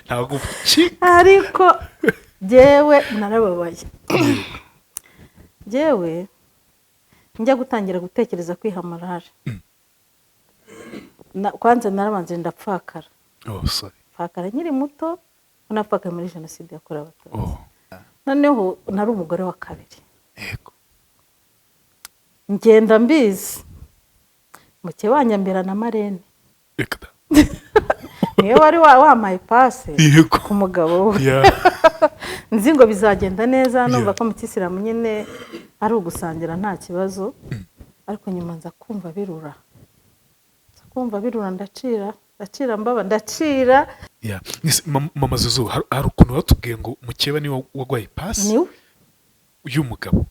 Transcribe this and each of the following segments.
ntabwo ucika. ariko jyewe narababaye. Jyewe njya gutangira gutekereza kwiha morale, kwanza narabanze ndapfakara. Pfakara nkiri muto, napfakaye muri jenoside yakorewe Abatutsi. Noneho nari umugore wa kabiri. Yego. Ngenda mbizi muke wanyambera na marene. Niyo wari wampaye pase ku mugabo we. Nzi ngo bizagenda neza, numva ko mu Kisilamu nyine ari ugusangira nta kibazo, ariko nyuma nza kumva birura. Ndacira mbaba ndacira. Mama Zuzu, hari ukuntu watubwiye ngo mukeba niwe wagwaye pasi niwe y'umugabo.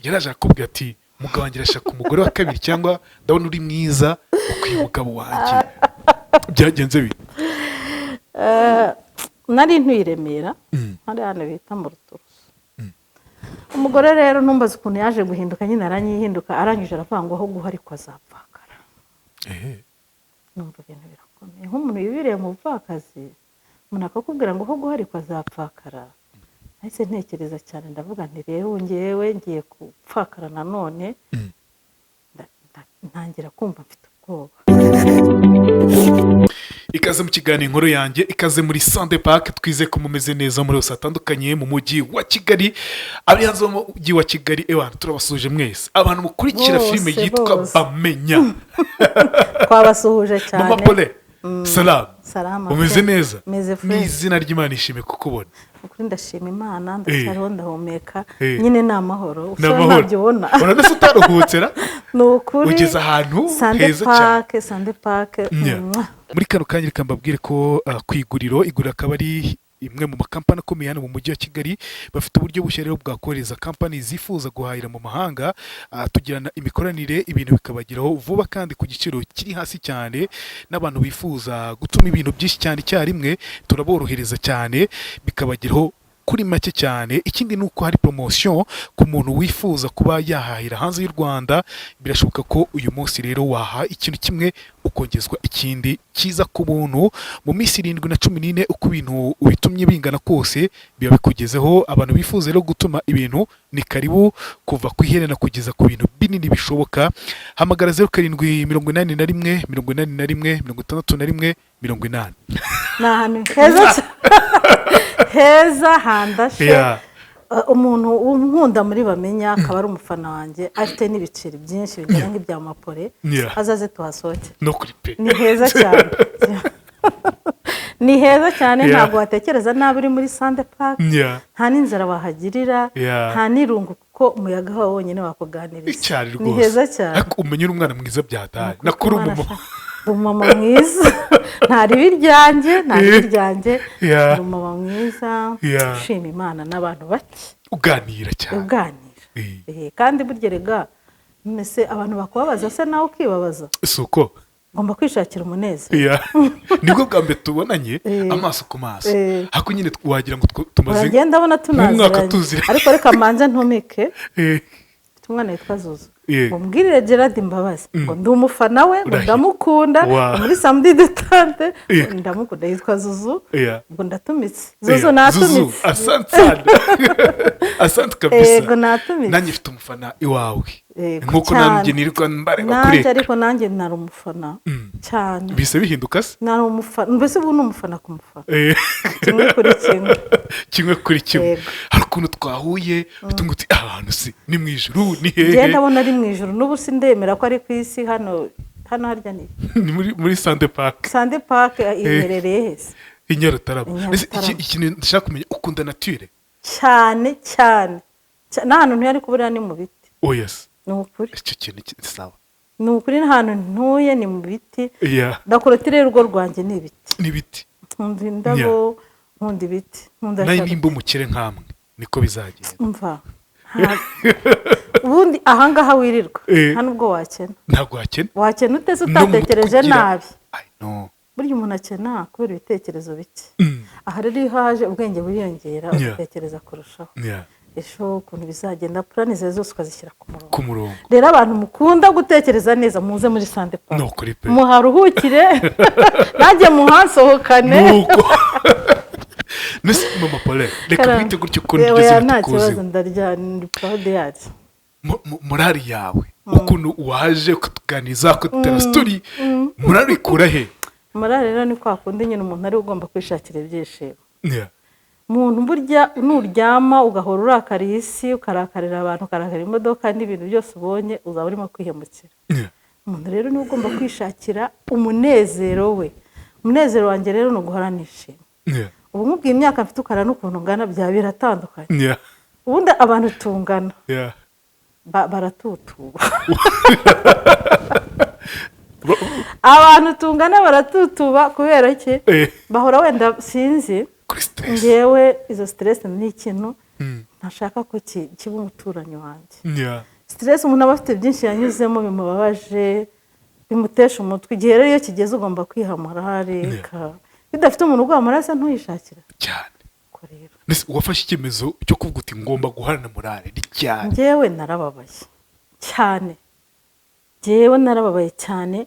Yaraje akubwira ati umugabo wanjye arashaka umugore wa kabiri, cyangwa ndabona uri mwiza ukwiye umugabo wanjye. Byagenze bite? Nari ntuye i Remera, hari hano bita mu Ruturusu. Umugore rero numbaza ukuntu yaje guhinduka, nyine aranyihinduka, arangije aravuga ngo aho guhari ko azapfakara. Numva ibintu birakomeye. Nk'umuntu yibiriye mu bupfakazi, umuntu akakubwira ngo aho guhari ko azapfakara. Nahise ntekereza cyane, ndavuga nti rero ngewe ngiye gupfakara nanone. Ntangira kumva mfite ubwoba. Ikaze mu kiganiro inkuru yanjye, ikaze muri Sunday Park. Twize ko mumeze neza muri hose hatandukanye mu mujyi wa Kigali. Abari hanze mu mujyi wa Kigali, turabasuje mwese. Abantu mukurikira filime yitwa Bamenya. Twabasuhuje cyane. Mama Pole, salama. Umeze neza? Ni izina ry'Imana ishimwe kukubona. Ukuri ndashima Imana, ndacyariho ndahumeka. Nyine ni amahoro. Ubona nese utaruhutsera? Ni ukuri. Ugeze ahantu heza cyane. Sunday Park. Muri kano kanya reka mbabwire ko kwiguriro akaba ari imwe mu makampani akomeye hano mu mujyi wa Kigali. Bafite uburyo bushya rero bwakoreza kampani zifuza guhahira mu mahanga, tugirana imikoranire, ibintu bikabageraho vuba kandi ku giciro kiri hasi cyane. N'abantu bifuza gutuma ibintu byinshi cyane icyarimwe, turaborohereza cyane bikabageraho kuri make cyane. Ikindi ni uko hari promotion ku muntu wifuza kuba yahahira hanze y'u Rwanda. Birashoboka ko uyu munsi rero waha ikintu kimwe ukongezwa ikindi kiza ku buntu mu minsi 7 na 14. Uko ibintu ubitumye bingana kose biba bikugezeho. Abantu bifuza rero gutuma ibintu ni karibu kuva ku iherena kugeza ku bintu binini bishoboka. Hamagara 0781 81 61 80. Nahane heza handashe. Umuntu unkunda muri Bamenya akaba ari umufana wanjye, afite n'ibiceri byinshi bigera nk'ibya Mapole, azaze tuhasohoke. No kuri pe. Ni heza cyane. Ni heza cyane, ntabwo watekereza nabi uri muri Sunday Park. Nta n'inzara wahagirira, nta n'irungu kuko umuyaga wawe wonyine wakuganiriza. Ni heza cyane. Ariko umenyera umwana mwiza byataye. Nakuri umumama mwiza. Ntari biryanjye. Umumama mwiza. Ushima Imana n'abantu bake. Uganira cyane. Kandi burya rega mbese abantu bakubabaza se nawe ukibabaza. Suko ngomba kwishakira umunezero. Nibwo bwa mbere tubonanye amaso ku maso. Hako nyine wagira ngo tumaze uragenda abona tunaziranye. Ariko reka manze ntumike. Umwana yitwa Zuzu. Mumbwirire Gerard Mbabazi ngo ndi umufana we, ngo ndamukunda. Muri samedi de tante ndamukunda, yitwa Zuzu. Ngo ndatumitse. Zuzu natumitse. Asante kabisa. Yego natumitse. Nanjye mfite umufana iwawe. Nkuko nanjye nirirwa mbareba kureka. Nanjye ariko nanjye nari umufana cyane. Bise bihinduka se? Nari umufana. Mbese ubu ni umufana ku mufana. Kimwe kuri kimwe. Hari ukuntu twahuye bitunguti ahantu si ni mu ijuru ni hehe? Genda ndabona ari mu ijuru, n'ubu sindemera ko ari ku isi. Hano harya ni muri Sunday Park. Sunday Park iherereye hese? I Nyarutarama. Ikintu ndashaka kumenya, ukunda nature cyane cyane. N'ahantu ntiyari kuburira ni mu biti. Oh yes. Ni ukuri. Icyo kintu sawa. Ni ukuri, n'ahantu ntuye ni mu biti. Ndakorotire urugo rwanjye ni ibiti. Ni ibiti. Nkunda indabo, nkunda ibiti. Nayo nimba umukire nkamwe niko bizagenda. Umva. Ubundi ahangaha wirirwa nta nubwo wakena. Ntabwo wakena utese utatekereje nabi. No. Burya umuntu akena kubera ibitekerezo bike. Aha rero iyo haje ubwenge buriyongera, ugatekereza kurushaho. ejo ukuntu bizagenda purani zawe zose ukazishyira ku murongo rero abantu mukunda gutekereza neza muze muri sante pari muharuhukire nanjye muhasohokane mama Paulin reka mwite gutyo uko nigeze nta kibazo ndarya ni proud yacu morali yawe ukuntu waje kutuganiza kutera story morali ikura he morali rero ni kwa kundi nyine umuntu ari ugomba kwishakira ibyishimo umuntu burya nuryama ugahora urakariye isi ukarakarira abantu ukarakarira imodoka n'ibintu byose ubonye uzaba urimo kwihemukira umuntu rero niwe ugomba kwishakira umunezero we umunezero wanjye rero ni uguhora nishimye ubu nkubwiye imyaka mfite ukara n'ukuntu ngana byaba biratandukanye ubundi abantu tungana baratutuba abantu tungana baratutuba kubera iki bahora wenda sinzi ngewe izo stress ni ikintu ntashaka ko kiba umuturanyi wanjye stress umuntu aba afite byinshi yanyuzemo bimubabaje bimutesha umutwe igihe rero iyo kigeze ugomba kwihamura reka bidafite umuntu ugwamara se ntuyishakira cyane wafashe icyemezo cyo kuvuga uti ngomba guharana morale ni cyane ngewe narababaye cyane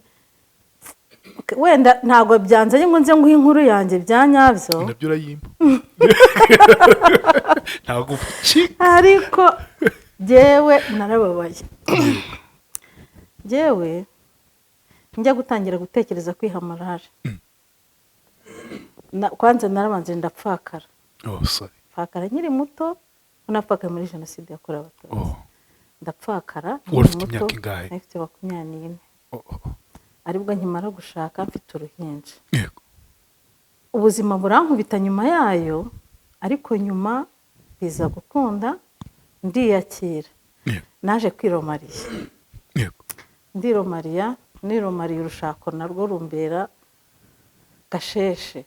wenda ntabwo byanzanye ngo nze nguhe inkuru yanjye bya nyabyo nabyo urayimba ntabwo ariko ngewe narababaye ngewe njya gutangira gutekereza kwiha morale kwanza narabanze ndapfakara pfakara nkiri muto unapfakaye muri jenoside yakorewe abatutsi ndapfakara ufite imyaka ingahe mfite 24 aribwo nkimara gushaka mfite uruhinja ubuzima burankubita nyuma yayo ariko nyuma biza gukunda ndiyakira naje kwiromariya niromariya urushako narwo rumbera gasheshe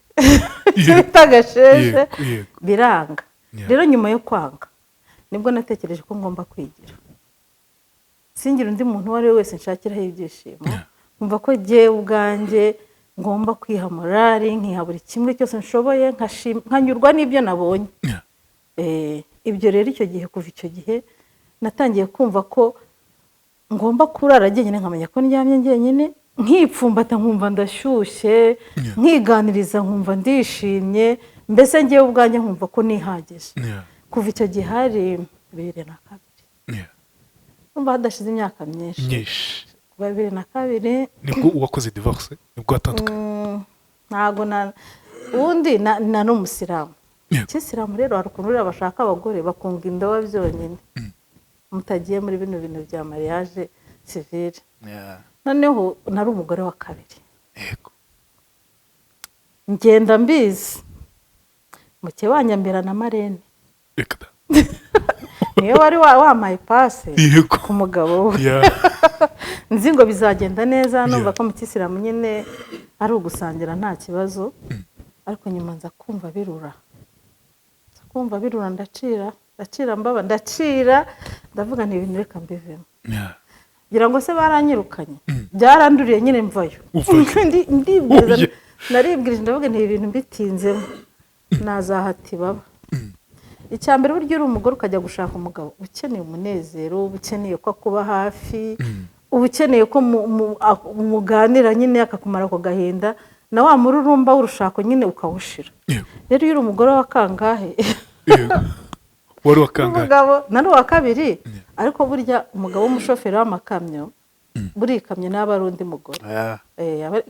bita gasheshe biranga rero nyuma yo kwanga nibwo natekereje ko ngomba kwigira singira undi muntu uwo ari we wese nshakiraho ibyishimo nkumva ko jyewe ubwanjye ngomba kwiha morali nkiha buri kimwe cyose nshoboye nkanyurwa n'ibyo nabonye ibyo rero kuva icyo gihe natangiye kumva ko ngomba kurara jyenyine nkamenya ko ndyamye jyenyine nkipfumbata nkumva ndashyushye nkiganiriza nkumva ndishimye mbese ngewe ubwanjye nkumva ko nihagije kuva icyo gihe hari 2002 numva hadashize imyaka myinshi kuva 2002 nibwo uwakoze divorce nibwo watandukanye ntago ubundi na n'umusilamu cy'isilamu rero hari ukuntu bashaka abagore bakunga indoba byonyine mutagiye muri bino bintu bya mariage civile noneho nari umugore wa kabiri ngenda mbizi muke wanyambira na marene niyo wari wamaye pase ku mugabo we nzi ngo bizagenda neza numva ko mu cyisilamu nyine ari ugusangira nta kibazo ariko nyuma nza kumva birura ndacira ndavuga nti ibintu reka mbivemo ngira ngo se baranyirukanye byaranduriye nyine mvayo naribwirije ndavuga nti ibintu mbitinzemo nazahati baba icyambere buryo uri umugore ukajya gushaka umugabo ukeneye umunezero ukeneye ko kuba hafi ukeneye ko muganira nyine akakumara ko gahinda na wa mururumba w'urushako nyine ukawushira rero iyo uri umugore wa kangahe wari wa kangahe umugabo nari wa kabiri ariko burya umugabo w'umushoferi w'amakamyo buri kamyo n'aba ari undi mugore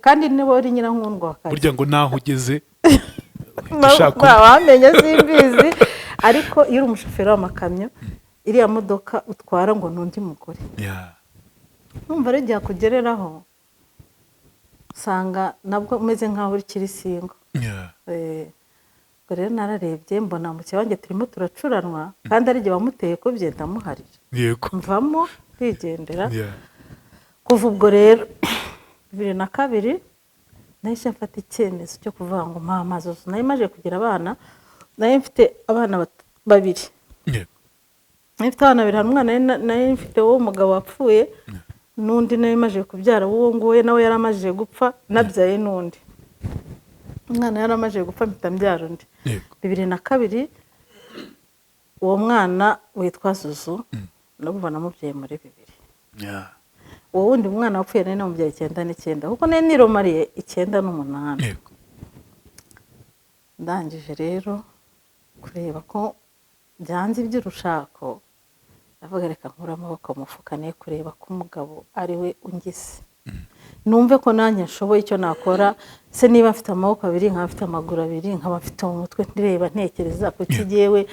kandi niwe uri nyirankundwa wa kabiri burya ngo naho ugeze wamenye simbizi ariko iyo uri umushoferi w'amakamyo iriya modoka utwara ngo n'undi mugore numva rero byakugereraho usanga nabwo umeze nk'aho uri kirisingo rero nararebye mbona muke wanjye turimo turacuranwa kandi ari igihe wamuteye ko byenda muharira mvamo kwigendera kuva ubwo rero 2002 nahise mfata icyemezo cyo kuvuga ngo mpa amazi yose nari maze kugira abana nari mfite abana babiri nari mfite abana babiri hari umwana nari mfite uwo umugabo wapfuye n'undi nari maze kubyara uwo nguwe nawe yari amaze gupfa nabyaye n'undi umwana yari amaze gupfa mpita mbyara undi 2002 uwo mwana witwa Zuzu n'ubu namubyaye muri 2000. Uwo wundi mwana wapfuye nari namubyaye 9 kuko nari niromariye 9 ndangije rero kureba ko byanze iby'urushako ndavuga reka nkura amaboko mu mufuka ne kureba ko umugabo ari we ungize numve ko nanjye nshoboye icyo nakora se niba mfite amaboko abiri nkaba mfite amaguru abiri nkaba mfite umutwe ndireba ntekereza ko kigiyewe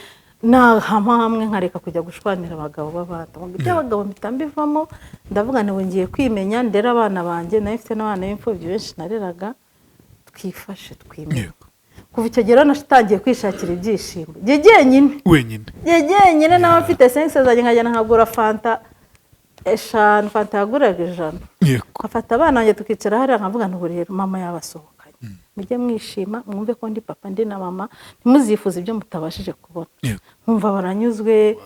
hamwe nkareka kujya gushwanira abagabo b'abandi ngo by'abagabo mbivamo ndavuga ngo ngiye kwimenya ndera abana banjye nayo mfite n'abana b'imfubyi benshi nareraga twifashe twimenya kuva icyo gihe natangiye kwishakira ibyishimo wenyine nawe mfite sense zanjye nkajya nkagura fanta eshanu, fanta yaguraga 100 nkafata abana banjye tukicara hariya nkavuga ngo rero mama yabasohokanye mujye mwishima mwumve ko ndi papa ndi na mama ntimuzifuze ibyo mutabashije kubona nkumva baranyuzwe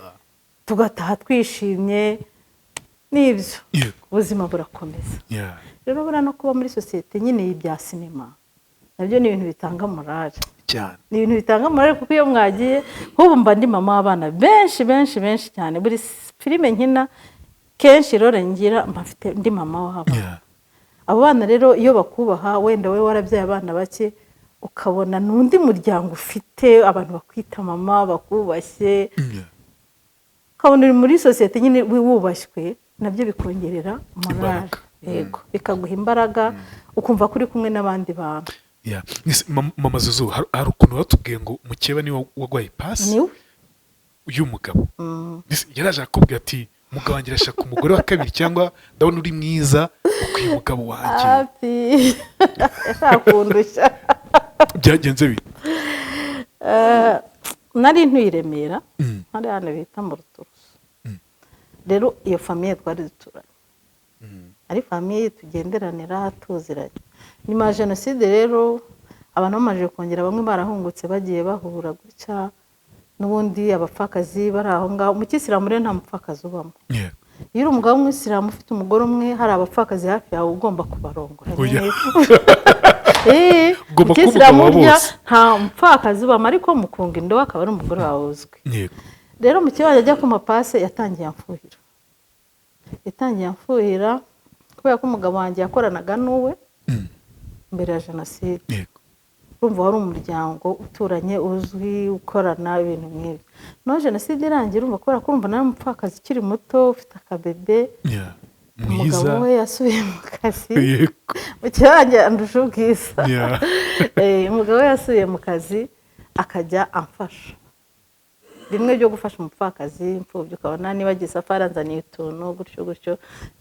tugataha twishimye n'ibyo ubuzima burakomeza rero bura no kuba muri societe nyine y'ibya sinema nabyo ni ibintu bitanga morale cyane, ni ibintu bitanga morale kuko iyo mwagiye nk'ubu mba ndi mama w'abana benshi cyane buri filime nkina kenshi rero ngira mbafite ndi mama wabo abo bana rero iyo bakubaha wenda we warabyaye abana bake ukabona n'undi muryango ufite abantu bakwita mama bakubashye ukabona uri muri societe nyine wubashywe nabyo bikongerera morale yego bikaguha imbaraga ukumva kuri kumwe n'abandi bantu. Mama Zuzu hari ukuntu batubwiye ngo mukeba niwe wagwaye pasi y'umugabo yaraje akubwira ati umugabo wanjye arashaka umugore wa kabiri cyangwa ndabona uri mwiza ukwiye umugabo wanjye yakundusha byagenze bite? nari ntuye i Remera hari hano bita mu Ruturusu rero iyo famiye twari duturanye ari famiye tugenderanira tuziranye nyuma ya jenoside rero abantu bamaze kongera bamwe barahungutse bagiye bahura gutya n'ubundi abapfakazi bari aho ngaho mu Kisilamu rero nta mupfakazi ubamo iyo uri umugabo w'umwisilamu ufite umugore umwe hari abapfakazi hafi yawe ugomba kubarongora mu Kisilamu nta mupfakazi ubamo ariko mukunga indobo akaba ari umugore wawe uzwi rero mu kibazo ajya ku mapase yatangiye amfuhira kubera ko umugabo wanjye yakoranaga n'uwe mbere ya jenoside urumva wari umuryango uturanye uzwi ukorana ibintu nk'ibyo no jenoside irangira urumva kubera ko urumva nawe umupfakazi ukiri muto ufite akabebe umugabo we yasubiye mu kazi mu kirangira andusha ubwiza umugabo we yasubiye mu kazi akajya amfasha bimwe byo gufasha umupfakazi imfubyi ukabona niba agiye safari anzaniye utuntu gutyo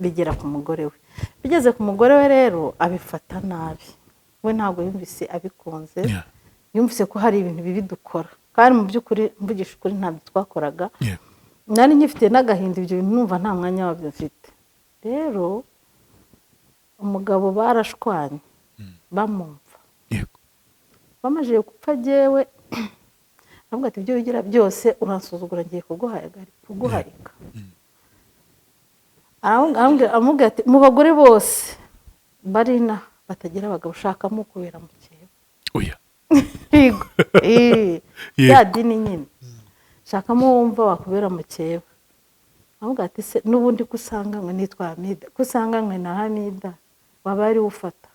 bigera ku mugore we bigeze ku mugore we rero abifata nabi we ntabwo yumvise abikunze yumvise ko hari ibintu bibi dukora kandi mu by'ukuri mvugisha ukuri ntabyo twakoraga nari nkifite n'agahinda ibyo bintu numva nta mwanya wabyo mfite rero umugabo barashwanye bamumva bamaze gupfa jyewe avuga ati ibyo wigira byose uransuzugura ngiye kuguharika amubwira ati mu bagore bose barina batagira abagabo ushakamo kubera mukeba ya dini nyine shakamo wumva wakubera mukeba amubwira ati se n'ubundi kusanganywe nitwa Hamida kusanganywe na Hamida waba ari ufata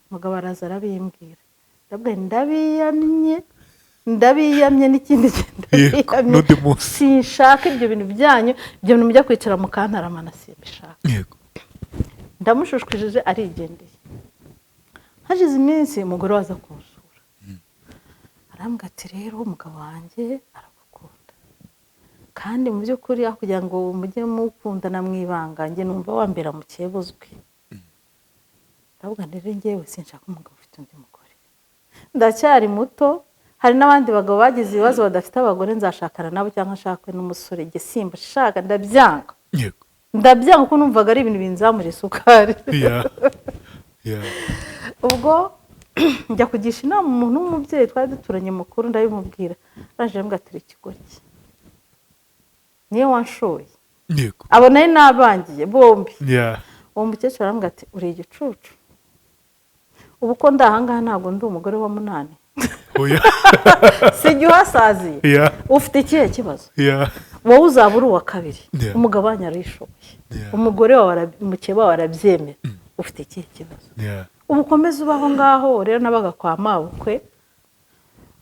umugabo araza arabimbwira ndabiyamye n'ikindi ndabiyamye sinshaka ibyo bintu byanyu ibyo bintu mujya kwicara mu kantaramana simbishaka ndamushushwishije arigendeye hashize iminsi umugore waza kumusura arambwira ati rero umugabo wanjye aragukunda kandi mu by'ukuri kugira ngo mujye mukundana mwibanga njye numva wambera mukeba uzwi ndavuga rero njyewe sinshaka umugabo ufite undi mugore ndacyari muto hari n'abandi bagabo bagize ibibazo badafite abagore nzashakana nabo cyangwa nshakwe n'umusore njye simba shaka ndabyanga kuko numvaga ari ibintu binzamura isukari ubwo njya kugisha inama umuntu w'umubyeyi twari duturanye mukuru ndabimubwira araje ambwira ati ikigoryi niyo wanshoye abona ari n'abangiye bombi uwo mukecuru arambwira ati uri igicucu ubu ko ndahangaha ntabwo ndi umugore wa munani oya sijya uhasaziye yeah ufite ikihe kibazo yeah wowe uzaba uri uwa kabiri Yeah. umugabo wanyu arishoboye Yeah. umugore wawe mukeba wawe arabyemera ufite ikihe kibazo yeah ubu ukomeze ubaho ngaho rero nabaga kwa mabukwe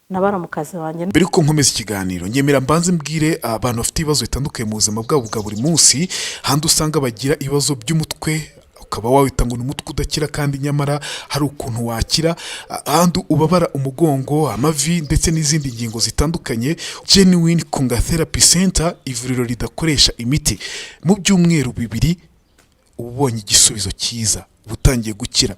nabara mu kazi wanjye. mbere yuko nkomeza ikiganiro nyemera mbanze mbwire abantu bafite ibibazo bitandukanye mu buzima bwabo bwa buri munsi handi usanga bagira ibibazo by'umutwe ukaba wawita ngo ni umutwe udakira kandi nyamara hari ukuntu wakira ahandi ubabara umugongo amavi ndetse n'izindi ngingo zitandukanye. Genuine Kunga Therapy Center, ivuriro ridakoresha imiti, mu byumweru 2 ubonye igisubizo cyiza butangiye gukira.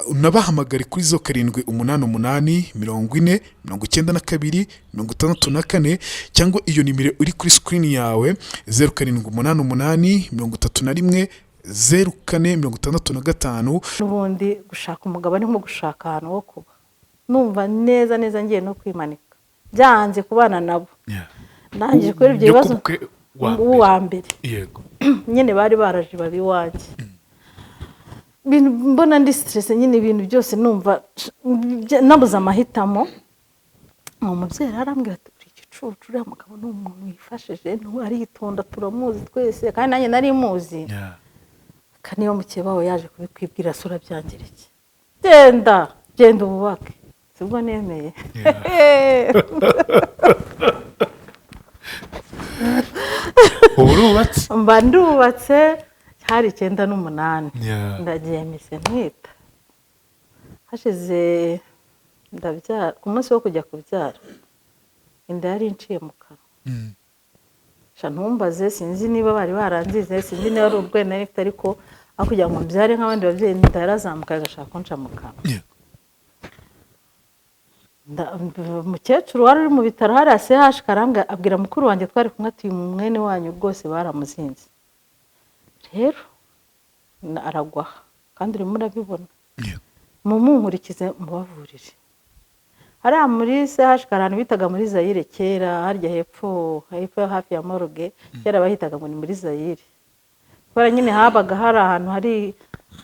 Unabahamagare kuri 0788 40 92 64 cyangwa iyo nimero uri kuri screen yawe 0788 31 04 n'ubundi gushaka umugabo ni nko gushaka ahantu ho kuba, numva neza neza ngiye no kwimanika byanze kubana nabo. Nangije kuri ibyo bibazo uwa mbere yego nyine bari baraje babi wanjye mbona ndi stress nyine ibintu byose numva nabuze amahitamo. Umubyeyi arambwira ati uri igicucu uriya mugabo ni umuntu wifashije aritonda turamuzi twese kandi nanjye nari muzi niyo mukeba we yaje kubikwibwira sura byangirike genda ububake sibwo nemeye. urubatse mba ndubatse hari 98 ndagiye mise ntwita hashize ndabyara ku munsi wo kujya kubyara inda yari inciye mu kanwa. Ntumbaze sinzi niba bari baranzize sinzi niba ari urwenya ariko ariko aho kugira ngo mbyare nk'abandi babyeyi inda yarazamuka agashaka kunca mu kanwa. Umukecuru wari uri mu bitaro hari CH karanga abwira mukuru wanjye twari kumwe ati mwene wanyu rwose baramuzinze rero aragwa kandi urimo urabibona mumunkurikize mubavurire hariya muri CH karanga bitaga muri Zaire kera harya hepfo hafi ya Morgue kera bahitaga ngo ni muri Zaire kubera nyine habaga hari ahantu hari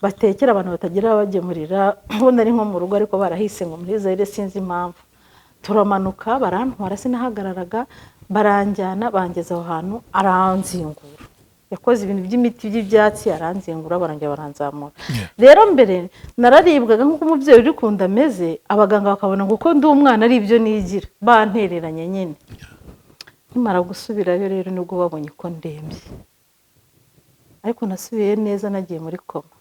batekera abantu batagira bagemurira ubundi ari nko mu rugo ariko barahise ngo muri Zaire sinzi impamvu. Turamanuka barantwara sinahagararaga baranjyana bangeza aho hantu aranzingura yakoze ibintu by'imiti by'ibyatsi aranzingura barangira baranzamura. Rero mbere nararibwaga nk'uko umubyeyi uri kunda ameze abaganga bakabona ngo uko ndi umwana ari ibyo nigira bantereranye nyine. Nimara gusubirayo rero nibwo babonye ko ndembye ariko nasubiye neza nagiye muri koma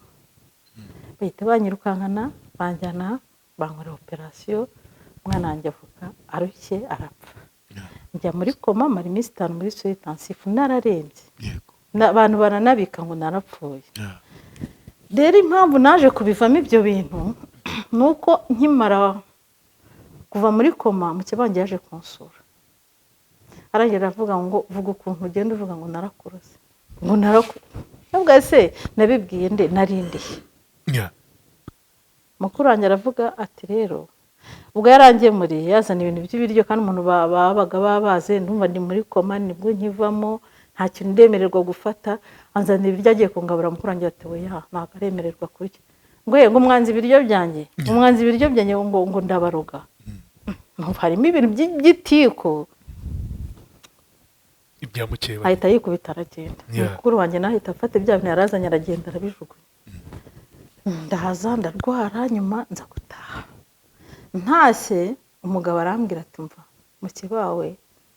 bahita banyirukankana banjyana bankora operation umwana wanjye avuka arushye arapfa njya muri koma mara iminsi 5 muri soins intensifs nararembye abantu baranabika ngo narapfuye. Rero impamvu naje kubivamo ibyo bintu nuko nkimara kuva muri koma mukebanje yaje kunsura arangira avuga ngo vuga ukuntu ugenda uvuga ngo narakuroze ngo nabwo se nabibwiye nde narindiye. Mukuru wanjye aravuga ati rero ubwo yarangiye muri yazana ibintu by'ibiryo kandi umuntu babaga babaze ndumva ndi muri koma nibwo nkivamo nta kintu ndemererwa gufata anzanira ibiryo agiye kungabura. Mukuru wanjye ati oya ntabwo aremererwa kurya ngo umwanzi ibiryo byanjye umwanzi ibiryo byanjye ngo ndabaroga. Harimo ibintu by'igitiko ibyamukeba ahita yikubita aragenda. Mukuru wanjye nahita afata ibya bintu yarazanye aragenda arabijugunya ndahaza ndarwara nyuma nza gutaha ntashye umugabo arambwira ati mva mukibawe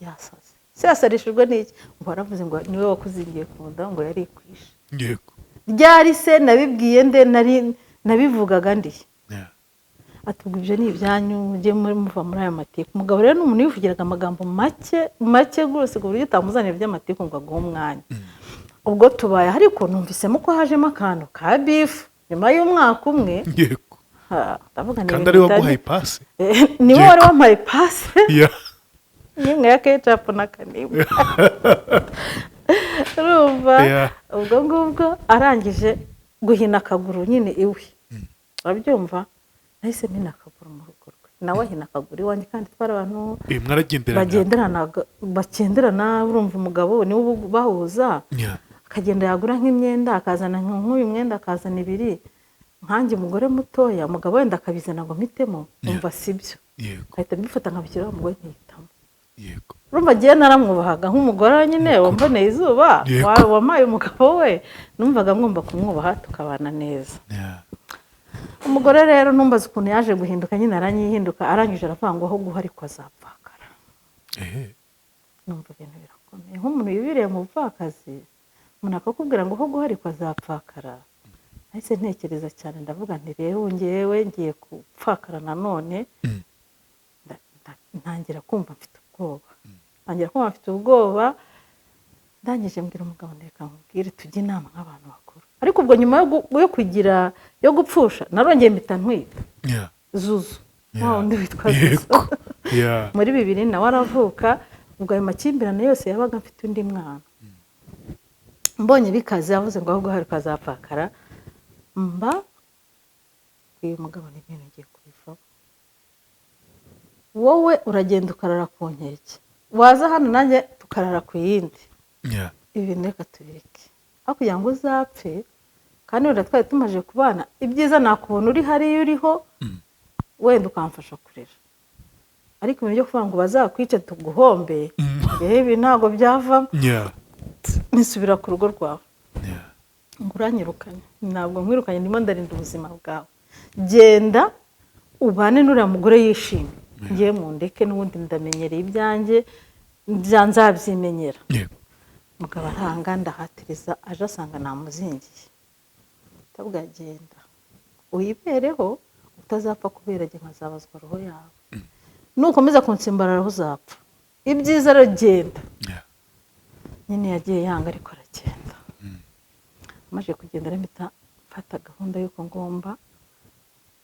yasaze se yasarishijwe n'iki ngo aravuze ngo niwe wakuzingiye ku nda ngo yari ikwishe. yego ryari se nabibwiye nde nabivugaga ndi ati ubwo ibyo ni ibyanyu mujye muva muri aya mateka. Umugabo rero n'umuntu yivugiraga amagambo make rwose ku buryo utamuzanira by'amateka ngo aguhe umwanya. Ubwo tubaye ariko numvisemo ko hajemo akantu ka bifu nyuma y'umwaka umwe. yego kandi ari waguhaye pasi niwe wari wampaye pasi n'imwe ya ketchup na kanimba urumva. ubwo ngubwo arangije guhina akaguru nyine iwe urabyumva nahise mpina akaguru mu rugo rwe nawe ahina akaguru iwanjye kandi twari abantu bagenderana urumva umugabo niwe bahuza akagenda yagura nk'imyenda akazana nk'uyu mwenda akazana ibiri nkanjye umugore mutoya umugabo wenda akabizana ngo mpitemo umva sibyo yego ahita mbifata nkabishyira umugore nkihitamo yego urumva agiye naramwubahaga nk'umugore nyine wamboneye izuba Yego. wamaye umugabo we numvaga ngomba kumwubaha tukabana neza Yeah. umugore rero numbaza ukuntu yaje guhinduka nyine aranyihinduka arangije aravuga ngo aho guhari ko azapfakara numva ibintu birakomeye nk'umuntu yibiriye mu bupfakazi umuntu akakubwira ngo aho guhari ko azapfakara nahise ntekereza cyane ndavuga nti rero ngewe ngiye gupfakara nanone ntangira kumva mfite ubwoba ndangije mbwira umugabo ndeka nkubwire tujye inama nk'abantu bakuru ariko ubwo nyuma yo gupfusha narongeye mpita ntwita Zuzu wa wundi witwa Zuzu muri 2000 nawe aravuka ubwo ayo makimbirane yose yabaga mfite undi mwana mbonye bikaze yavuze ngo ahubwo hari kazapfakara mba uyu mugabo ni ibintu ngiye kubivaho wowe uragenda ukarara ku nkeke waza hano nanjye tukarara ku yindi ibintu reka tubireke aho kugira ngo uzapfe kandi wenda twari tumaze kubana ibyiza nakubona uri hariya uriho wenda ukamfasha kurera ariko ibintu byo kuvuga ngo bazakwice tuguhombe ibi ntabwo byavamo nisubira ku rugo rwawe ngo uranyirukanye ntabwo nkwirukanye ndimo ndarinda ubuzima bwawe genda ubane n'uriya mugore yishimye ngiye mu ndeke n'ubundi ndamenyereye ibyanjye nzabyimenyera mugabo aranga ndahatiriza aje asanga namuzingiye ndabwa genda uyibereho utazapfa kubera njye nkazabazwa roho yawe nukomeza kunsimbarara uzapfa ibyiza rero genda nyine yagiye yanga ariko aragenda amaze kugenda aramita mfata gahunda y'uko ngomba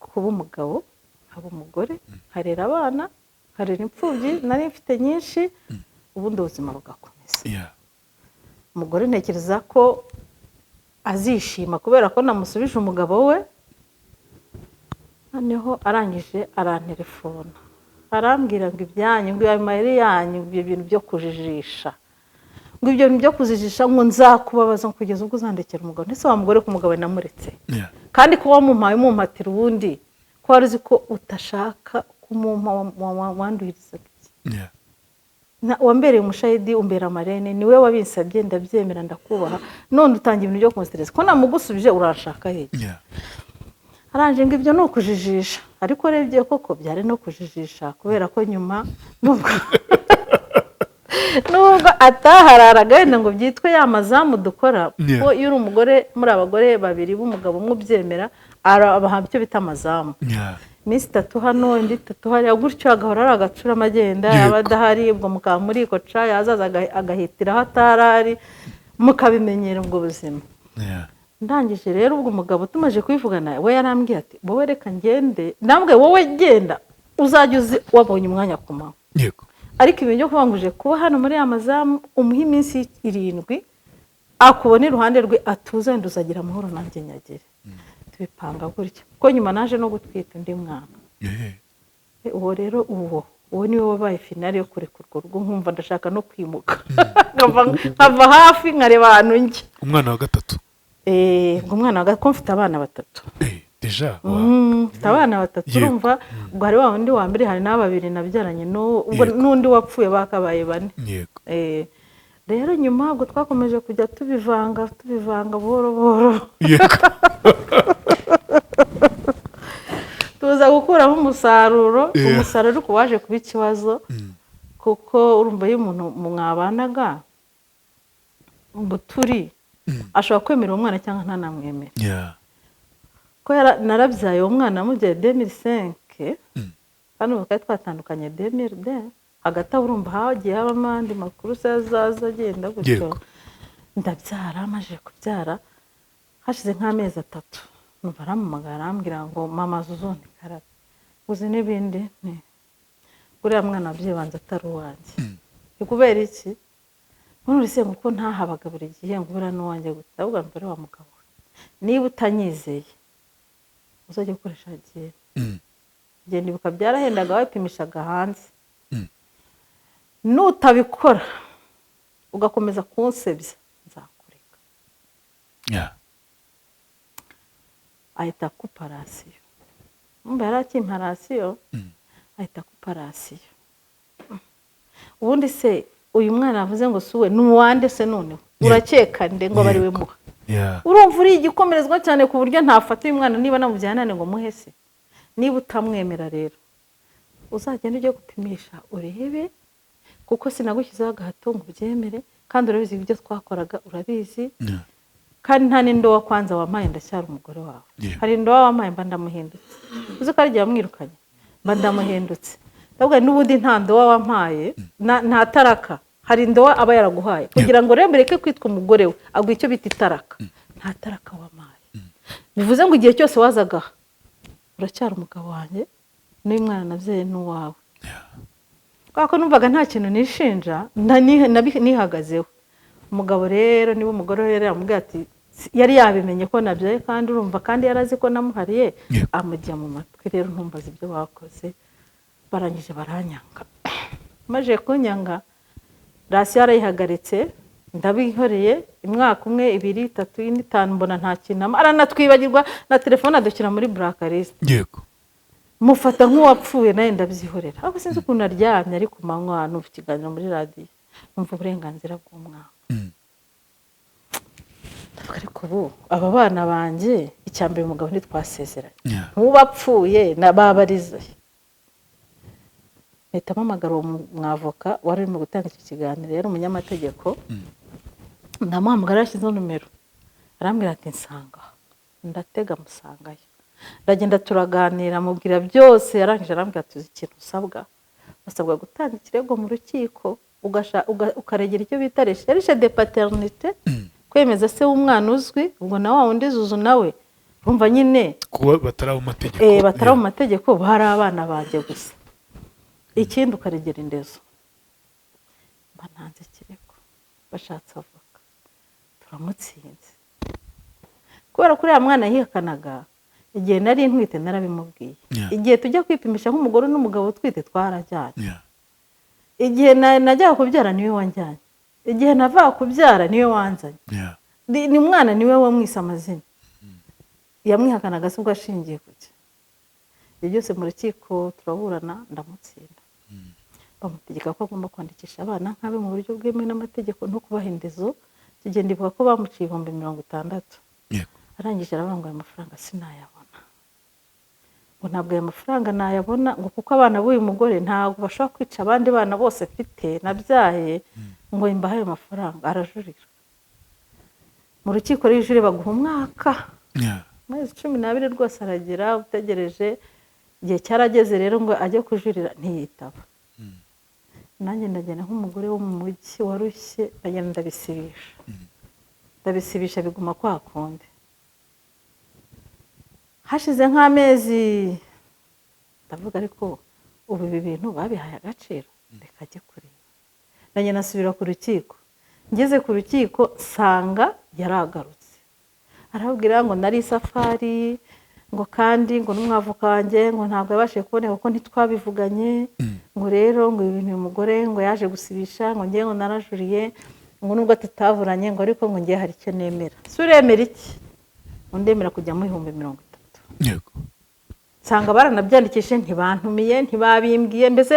kuba umugabo haba umugore harera abana harera imfubyi nari mfite nyinshi ubundi ubuzima bugakomeza umugore ntekereza ko azishima kubera ko namusubije umugabo we noneho arangije arantelefona arambwira ngo ibyanyu ngo amayeri yanyu ibyo bintu byo kujijisha ngo ibyo bintu byo kujijisha ngo nzakubabaza kugeza ubwo uzandekera umugabo ndetse wa mugore ku mugabo namuretse kandi ko wamumpaye umumpatira ubundi ko wari uzi ko utashaka kumumpa wanduhiriza wambereye umushahidi umbera amarene niwe wabinsabye ndabyemera ndakubaha none utangira ibintu byo kumustereza ko namugusubije urashaka hehe aranje ngo ibyo ni ukujijisha ariko rebye koko byari no kujijisha kubera ko nyuma nubwo atahararaga wenda ngo byitwe ya mazamu dukora ko iyo uri umugore muri abagore babiri b'umugabo umwe ubyemera abaha icyo bita amazamu iminsi 3 hano indi 3 hariya gutyo agahora ari agacura amagenda yaba adahari ubwo mukaba muri koca yazaza agahitiraho atarari mukabimenyera ubwo buzima ndangije rero ubwo umugabo tumaje kwivugana we yarambwiye ati wowe reka ngende ndambwe wowe genda uzajya uzi wabonye umwanya kuma yego ariko ibintu byo kubanguje kuba hano muri amazamu umuha iminsi 7 akubona iruhande rwe atuza wenda uzagira amahoro nanjye nyagere tubipanga gutyo ko nyuma naje no gutwita undi mwana uwo rero uwo niwe wabaye finale yo kurekurwa urwo nkumva ndashaka no kwimuka nkava hafi nkareba ahantu njye umwana wa gatatu ngo umwana wa gatatu mfite abana 3 deja mfite abana 3 urumva ubwo hari wa wundi wa mbere hari n'ababiri nabyaranye n'undi wapfuye bakabaye 4 yego rero nyuma ubwo twakomeje kujya tubivanga buhoro buhoro tuza gukuramo umusaruro ariko waje kuba ikibazo kuko urumva iyo umuntu mwabanaga ngo turi ashobora kwemera umwana cyangwa ntanamwemere ko narabyaye umwana mubyaye 2005 kandi ubu twari twatandukanye 2010 hagati aho urumva hagiye habamo andi makuru azaza agenda gutyo ndabyara amaze kubyara hashize nk'amezi 3 numva arampamagara arambwira ngo mama Zuzu karabe uzi n'ibindi uriya mwana wabyibanza atari uwanjye kubera iki nturese ngo ntahabaga buri gihe ngo ubura n'uwanjye gusa ahubwo mbere wa mugabo niba utanyizeye uzajya gukoresha genda ibuka byarahendaga wapimishaga hanze nutabikora ugakomeza kunsebya nzakureka ahita akupa rasiyo. Mba yari akimpa rasiyo ahita akupa rasiyo. Ubundi se uyu mwana yavuze ngo suwe ni uwande se noneho urakeka nde ngo bari we muha? Urumva uri igikomerezwa cyane ku buryo ntafata uyu mwana niba namujyana ngo muhe se. Niba utamwemera rero uzagenda ujye gupimisha urebe, kuko sinagushyizeho agahato ngo ubyemere, kandi urabizi ibyo twakoraga urabizi, kandi nta n'indowa kwanza wampaye ndacyari umugore wawe. Hari indowa wampaye mba ndamuhindutse, uzi ko ari igihe wamwirukanye mba ndamuhindutse. Ndavuga n'ubundi nta ndowa wampaye, nta taraka, hari indowa aba yaraguhaye kugira ngo rero mureke kwitwa umugore we, aguha icyo bita itaraka. Nta taraka wampaye, bivuze ngo igihe cyose wazagaha uracyari umugabo wanjye, n'uyu mwana nabyaye n'uwawe. Kubera ko numvaga nta kintu nishinja nihagazeho. Umugabo rero niba umugore we yari yamubwiye ati yari yabimenye ko nabyaye, kandi urumva kandi yari azi ko namuhariye, amujya mu matwi. Rero ntumbaze ibyo bakoze, barangije baranyanga. Maze kunyanga rasiyo yarayihagaritse, ndabihoreye umwaka umwe, 2, 3, 4, 5 mbona nta kintu, aranatwibagirwa na telefone adushyira muri blacklist. Yego. Mufata nk'uwapfuye nawe ndabyihorera. Ahubwo sinzi ukuntu aryamye ari ku manywa numva ikiganiro muri radiyo, numva uburenganzira bw'umwana. Ariko ubu aba bana banjye icyambere umugabo ntitwasezeranye, nk'uwapfuye nababarize. Mpita mpamagara uwo mwavoka wari urimo gutanga icyo kiganiro, yari umunyamategeko. Ndamuhamagara, yashyizeho numero, arambwira ati nsanga. Ndatega musangayo, ndagenda turaganira, mubwira byose. Yarangije arambwira ati uzi ikintu usabwa gutanga ikirego mu rukiko, ukaregera icyo bita recherche de paternité, kwemeza se w'umwana uzwi, ubwo na wa wundi Zuzu nawe urumva nyine kuba batari mu mategeko. Batari mu mategeko, bari abana banjye gusa. Ikindi ukaregera indezo. Mba ntanze ikirego, bashatse avoka, turamutsinze. Kubera kuri ya mwana yihakanaga, igihe nari ntwite narabimubwiye. Igihe tujya kwipimisha nk'umugore n'umugabo utwite twarajyanye. Igihe najyaga kubyara niwe wanjyanye, igihe navaga kubyara niwe wanzanye. Ni umwana niwe wamwise amazina. Yamwihakanaga se ubwo ashingiye kuki? Ibyo byose mu rukiko turaburana, ndamutsinda. Bamutegeka ko agomba kwandikisha abana nk'abe mu buryo bwemewe n'amategeko, no kubaha indezo. Tugenda ivuga ko bamuciye 60,000. Arangije aravuga ngo aya mafaranga sinayabona, ngo ntabwo aya mafaranga nayabona, ngo kuko abana b'uyu mugore ntabwo bashobora kwica abandi bana bose mfite nabyaye, ngo imbahe ayo mafaranga. Arajurira mu rukiko, rijure baguha umwaka, amezi 12 rwose aragira. Utegereje, igihe cyarageze rero ngo ajye kujurira, ntiyitaba. Nanjye ndagenda nk'umugore wo mu mujyi warushye, ndagenda ndabisibisha biguma kwa kundi. Hashize nk'amezi, ndavuga ariko ubu ibi bintu babihaye agaciro, reka ajye kureba. Ndagenda nasubira ku rukiko. Ngeze ku rukiko nsanga yaragarutse, arabwira ngo nari safari, ngo kandi ngo n'umwavoka wanjye ngo ntabwo yabashije kuboneka kuko ntitwabivuganye, ngo rero ngo ibintu uyu mugore ngo yaje gusibisha, ngo ngiye ngo narajuriye, ngo nubwo tutaburanye, ngo ariko ngo ngiye hari icyo nemera. Si uremera iki? Ngo ndemera kujya mu 30,000. Yego. Nsanga baranabyandikishe, ntibantumiye, ntibabimbwiye, mbese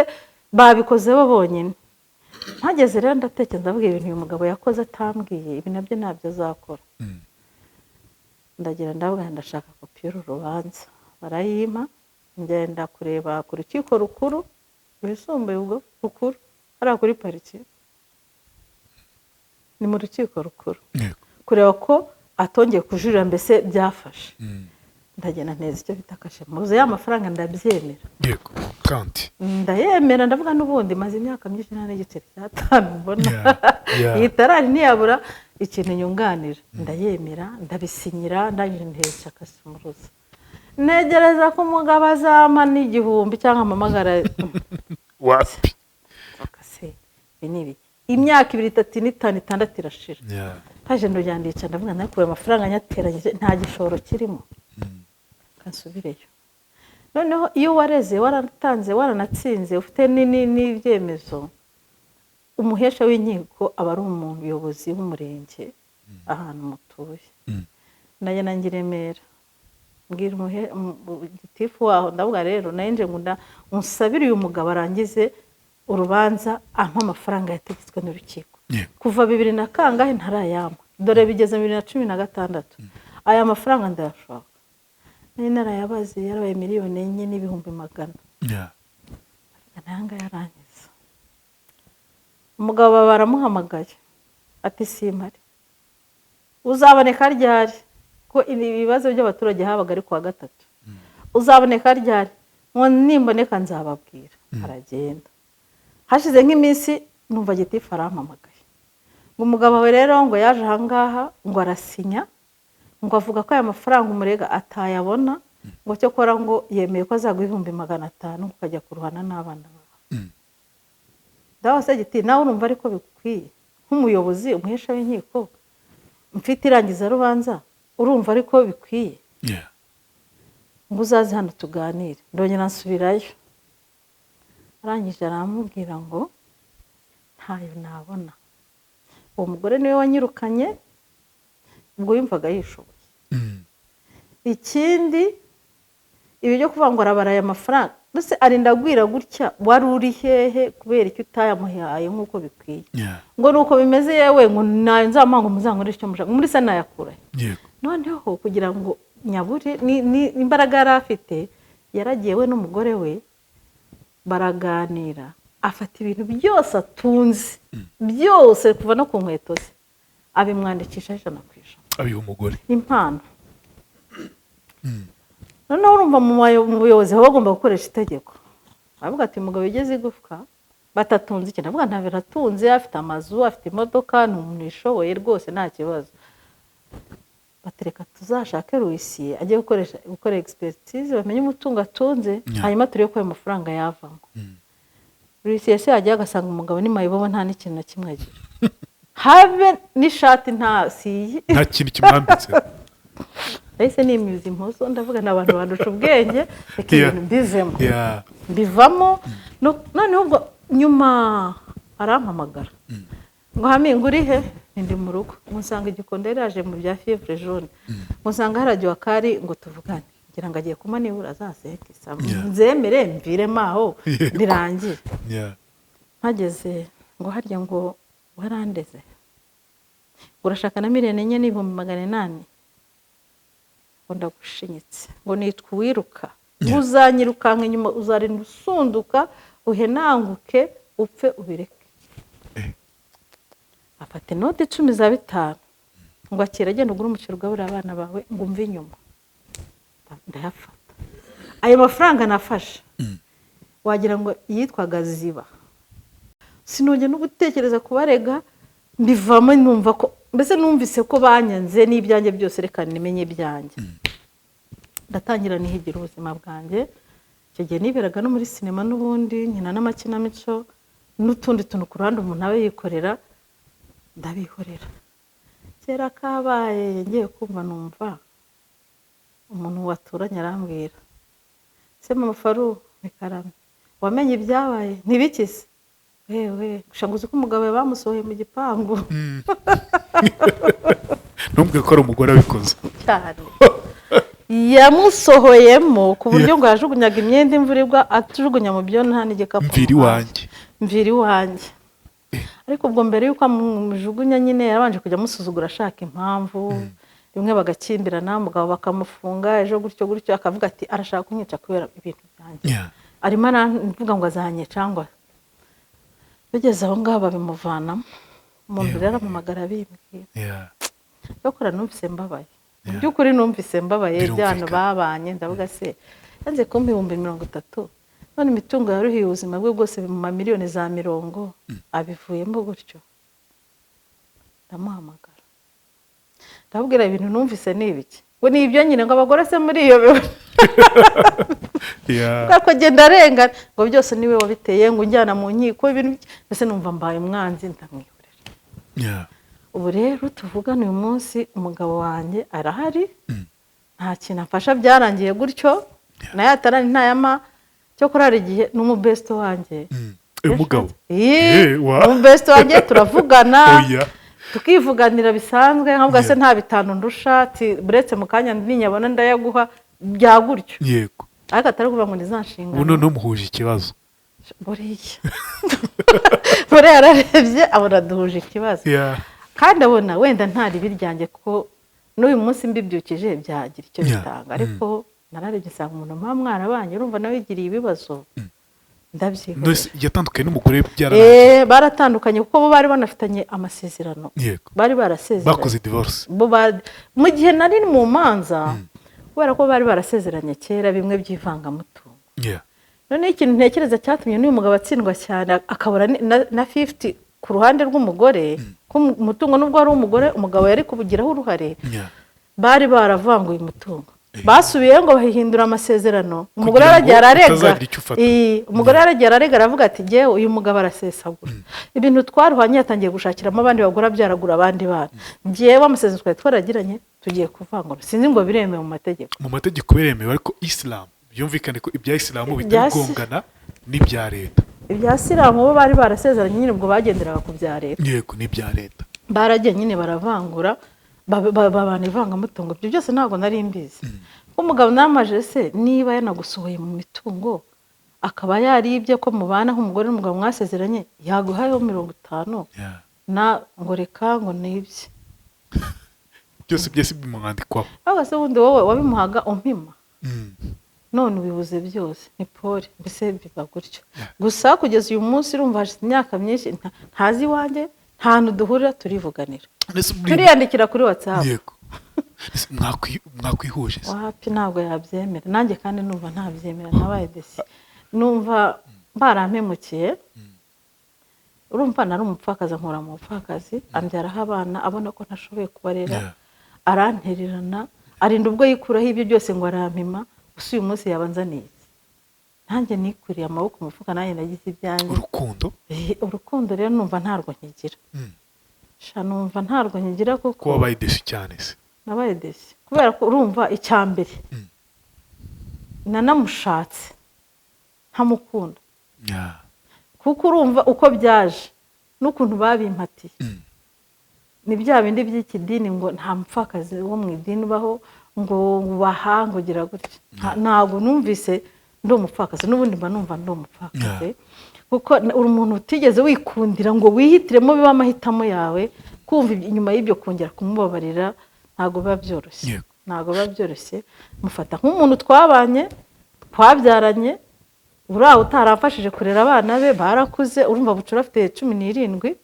babikoze bo bonyine. Mpageze rero ndatekereza, ndavuga ibintu uyu mugabo yakoze atambwiye, ibi nabyo ntabyo azakora. Ndagira ndavuga ndashaka kopi y'uru rubanza, barayimpa. Ngenda kureba ku rukiko rukuru, rwisumbuye ubwo rukuru, ari kuri pariki, ni mu rukiko rukuru, kureba ko atongeye kujurira, mbese byafashe. Ndagenda nteza icyo bita kashe, muze ya mafaranga ndabyemera. Yego, kandi ndayemera, ndavuga n'ubundi maze imyaka myinshi nta n'igiceri cy'atanu mbona. Iyi tarari ntiyabura ikintu nyunganira. Ndayemera, ndabisinyira, ndangije nteza kashe muruza. Negereza ko umugabo azama n'igihumbi cyangwa amamagara. Wapi? Akase, binibi. Imyaka 2, 3, 5, 6 irashira. Haje ndojyandica, ndavuga nakuye amafaranga nyateranyije, nta gishoro kirimo. Kansubireyo. Noneho iyo wareze, waratanze, waranatsinze, ufite n'ibyemezo, umuhesha w'inkiko aba ari umuntu uyobozi w'umurenge ahantu mutuye. Ndagenda ngiremera, mbwira gitifu waho ndavuga rero nayenje ngo unsabire uyu mugabo arangize urubanza ampa amafaranga yategetswe n'urukiko kuva 2000 na kangahe ntarayampa dore bigeze 2016 aya mafaranga ndayashaka nari narayabaze yarabaye miliyoni 4 n'ibihumbi 100 nanga yarangiza umugabo baramuhamagaye ati simari uzaboneka ryari ko ibibazo by'abaturage habaga ari kuwa gatatu uzaboneka ryari ngo nimboneka nzababwira aragenda hashize nk'iminsi numva gitifu arampamagaye ngo umugabo we rero ngo yaje ahangaha ngo arasinya ngo avuga ko aya mafaranga umurega atayabona ngo cyo kora ngo yemeye ko azaguha 500 ukajya kuruhana n'abana bawe ndabase giti nawe urumva ariko bikwiye nk'umuyobozi umuhesha w'inkiko mfite irangiza rubanza urumva ariko bikwiye ngo uzaze hano tuganire ndongera nsubirayo arangije aramubwira ngo ntayo nabona uwo mugore niwe wanyirukanye ubwo yumvaga yishoboye ikindi ibi byo kuvuga ngo arabaraye amafaranga ndetse arinda gwira gutya wari uri hehe kubera icyo utayamuhaye nk'uko bikwiye ngo nuko bimeze yewe ngo nzamanga muzankoresha icyo mushaka muri se nayakura noneho kugira ngo nyaburi ni imbaraga yari afite yaragiye we n'umugore we baraganira afata ibintu byose atunze byose kuva no ku nkweto ze abimwandikisha 100%. abiha umugore impano noneho urumva mu buyobozi baba bagomba gukoresha itegeko avuga ati umugabo yigeze igufwa batatunze ikintu avuga nta biratunze afite amazu afite imodoka ni umuntu yishoboye rwose nta kibazo batereka tuzashake ruisiye ajye gukora expertise bamenye umutungo atunze hanyuma turebe ko ayo mafaranga yavamo ruisiye se ajya agasanga umugabo ni mayibobo nta n'ikintu na kimwe agira habe n'ishati nta siyi nta kintu kimwambitse ese ni imyuzi impuzo ndavuga n'abantu bandusha ubwenge ikintu mbivemo mbivamo noneho ubwo nyuma arampamagara ngo haminga uri he ndi mu rugo musanga igikondera yaje mu bya fievre jaune musanga haragiye akari ngo tuvugane ngira ngo agiye kuma nibura azasekisa nzemere mvire maho birangiye mpageze ngo harya ngo warandeze urashaka na 4,400,000 ngo ndagushinyitse ngo nitwa wiruka uzanyirukanka inyuma uzarinda usunduka uhenanguke upfe ubireke afate note 10 za 5 ngo akira agenda ugura umuceri ugabura abana bawe ngo umve inyuma ndayafata ayo mafaranga nafashe wagira ngo yitwaga ziba sinonge no gutekereza kubarega mbivamo numva ko mbese numvise ko banyanze n'ibyanjye byose reka nimenye ibyanjye ndatangira nihigira ubuzima bwanjye icyo gihe niberaga no muri sinema n'ubundi nkina n'amakinamico n'utundi tuntu ku ruhande umuntu abe yikorera ndabihorera kera kabaye ngiye kumva numva umuntu waturanye arambwira se mama Faru nikarame wamenye ibyabaye ntibikise wewe gushanguza ko umugabo bamusohoye mu gipangu ntumbwe ko ari umugore abikoze cyane yamusohoyemo ku buryo ngo yajugunyaga imyenda imvura igwa atujugunya mu byo nta n'igikapu mviri wanjye ariko ubwo mbere yuko amujugunya nyine yarabanje kujya amusuzugura ashaka impamvu rimwe bagakimbirana umugabo bakamufunga ejo gutyo gutyo akavuga ati arashaka kumwica kubera ibintu byanjye arimo aravuga ngo azanye cyangwa bigeze aho ngaho babimuvanamo umuntu rero amamagara bimbwira cyokora numvise mbabaye mu by'ukuri numvise mbabaye byano babanye ndavuga se yanze kumpa 30,000 none imitungo yaruhiye ubuzima bwe bwose mu mamiliyoni za 100 abivuyemo gutyo ndamuhamagara ndabwira ibintu numvise nibiki ngo ni ibyo nyine ngo abagore se muri iyo kako genda arengana ngo byose niwe wabiteye ngo njyana mu nkiko ibintu mbese numva mbaye umwanzi ndamwihorera ubu rero tuvugana uyu munsi umugabo wanjye arahari nta kintu afasha byarangiye gutyo nayo atarani ntayama cyo kurara igihe n'umubesto wanjye umugabo umubesto wanjye turavugana tukivuganira bisanzwe nkavuga se nta bitanu ndusha ati buretse mu kanya ninyabona ndayaguha bya gutyo yego ariko atari kuvuga ngo ni za nshingano ubu noneho muhuje ikibazo buriya buriya yararebye abona duhuje ikibazo kandi abona wenda ntari biryanjye ko n'uyu munsi mbibyukije byagira icyo bitanga ariko nararebye nsanga umuntu muba mwarabanye urumva nawe yigiriye ibibazo ndabyihorera yatandukanye n'umugore byararangiye baratandukanye kuko bo bari banafitanye amasezerano bari barasezeranye bakoze divorce mu gihe nari mu manza kubera ko bari barasezeranye kera bimwe by'ivangamutungo noneho ikintu ntekereza cyatumye n'uyu mugabo atsindwa cyane akabura na 50 ku ruhande rw'umugore ko umutungo nubwo ari umugore umugabo yari kubugiraho uruhare bari baravanguye umutungo basubiye ngo bahindura amasezerano umugore aragiye ararega umugore aragiye ararega aravuga ati jyewe uyu mugabo arasesagura ibintu twaruhanye yatangiye gushakiramo abandi bagura byaragura abandi bana jyewe amasezerano twari twaragiranye tugiye kuvangura sinzi ngo biremewe mu mategeko biremewe ariko Islam byumvikane ko ibya Islam bitagongana n'ibya leta ibya Islam bo bari barasezeranye nyine ubwo bagenderaga ku bya leta yego n'ibya leta baragiye nyine baravangura babana ivangamutungo ibyo byose ntabwo nari mbizi umugabo namaje se niba yanagusohoye mu mitungo akaba yaribye ko mubana nk'umugore n'umugabo mwasezeranye yaguhayeho 50 na ngo reka ngo nibye byose bimwandikwaho ahubwo se wundi wowe wabimuhaga umpima none ubibuze byose ni pole mbese biba gutyo gusa kugeza uyu munsi urumva hashize imyaka myinshi ntazi iwanjye nta hantu duhurira turivuganira turiyandikira kuri WhatsApp yego mwakwihuje wapi ntabwo yabyemera nanjye kandi numva ntabyemera nabaye desi numva barampemukiye urumva nari umupfakazi nkora mu bupfakazi ambyaraho abana abona ko ntashoboye kubarera arantererana arinda ubwo yikuraho ibyo byose ngo arampima gusa uyu munsi yabanzaniye nanjye nikuriye amaboko mu mufuka nanjye nagize ibyanjye urukundo rero numva ntarwo nkigira numva ntarwo nkigira kuko wabaye desi cyane se nabaye desi kubera ko urumva icyambere nanamushatse ntamukunda kuko urumva uko byaje n'ukuntu babimpatiye ni bya bindi by'ikidini ngo nta mupfakazi wo mu idini ubaho ngo bahangugira gutya ntabwo numvise ndi umupfakazi n'ubundi mba numva ndi umupfakazi kuko uri umuntu utigeze wikundira ngo wihitiremo biba amahitamo yawe kumva inyuma y'ibyo kongera kumubabarira ntabwo biba byoroshye mufata nk'umuntu twabanye twabyaranye uriya utaramfashije kurera abana be barakuze urumva bucura afite 17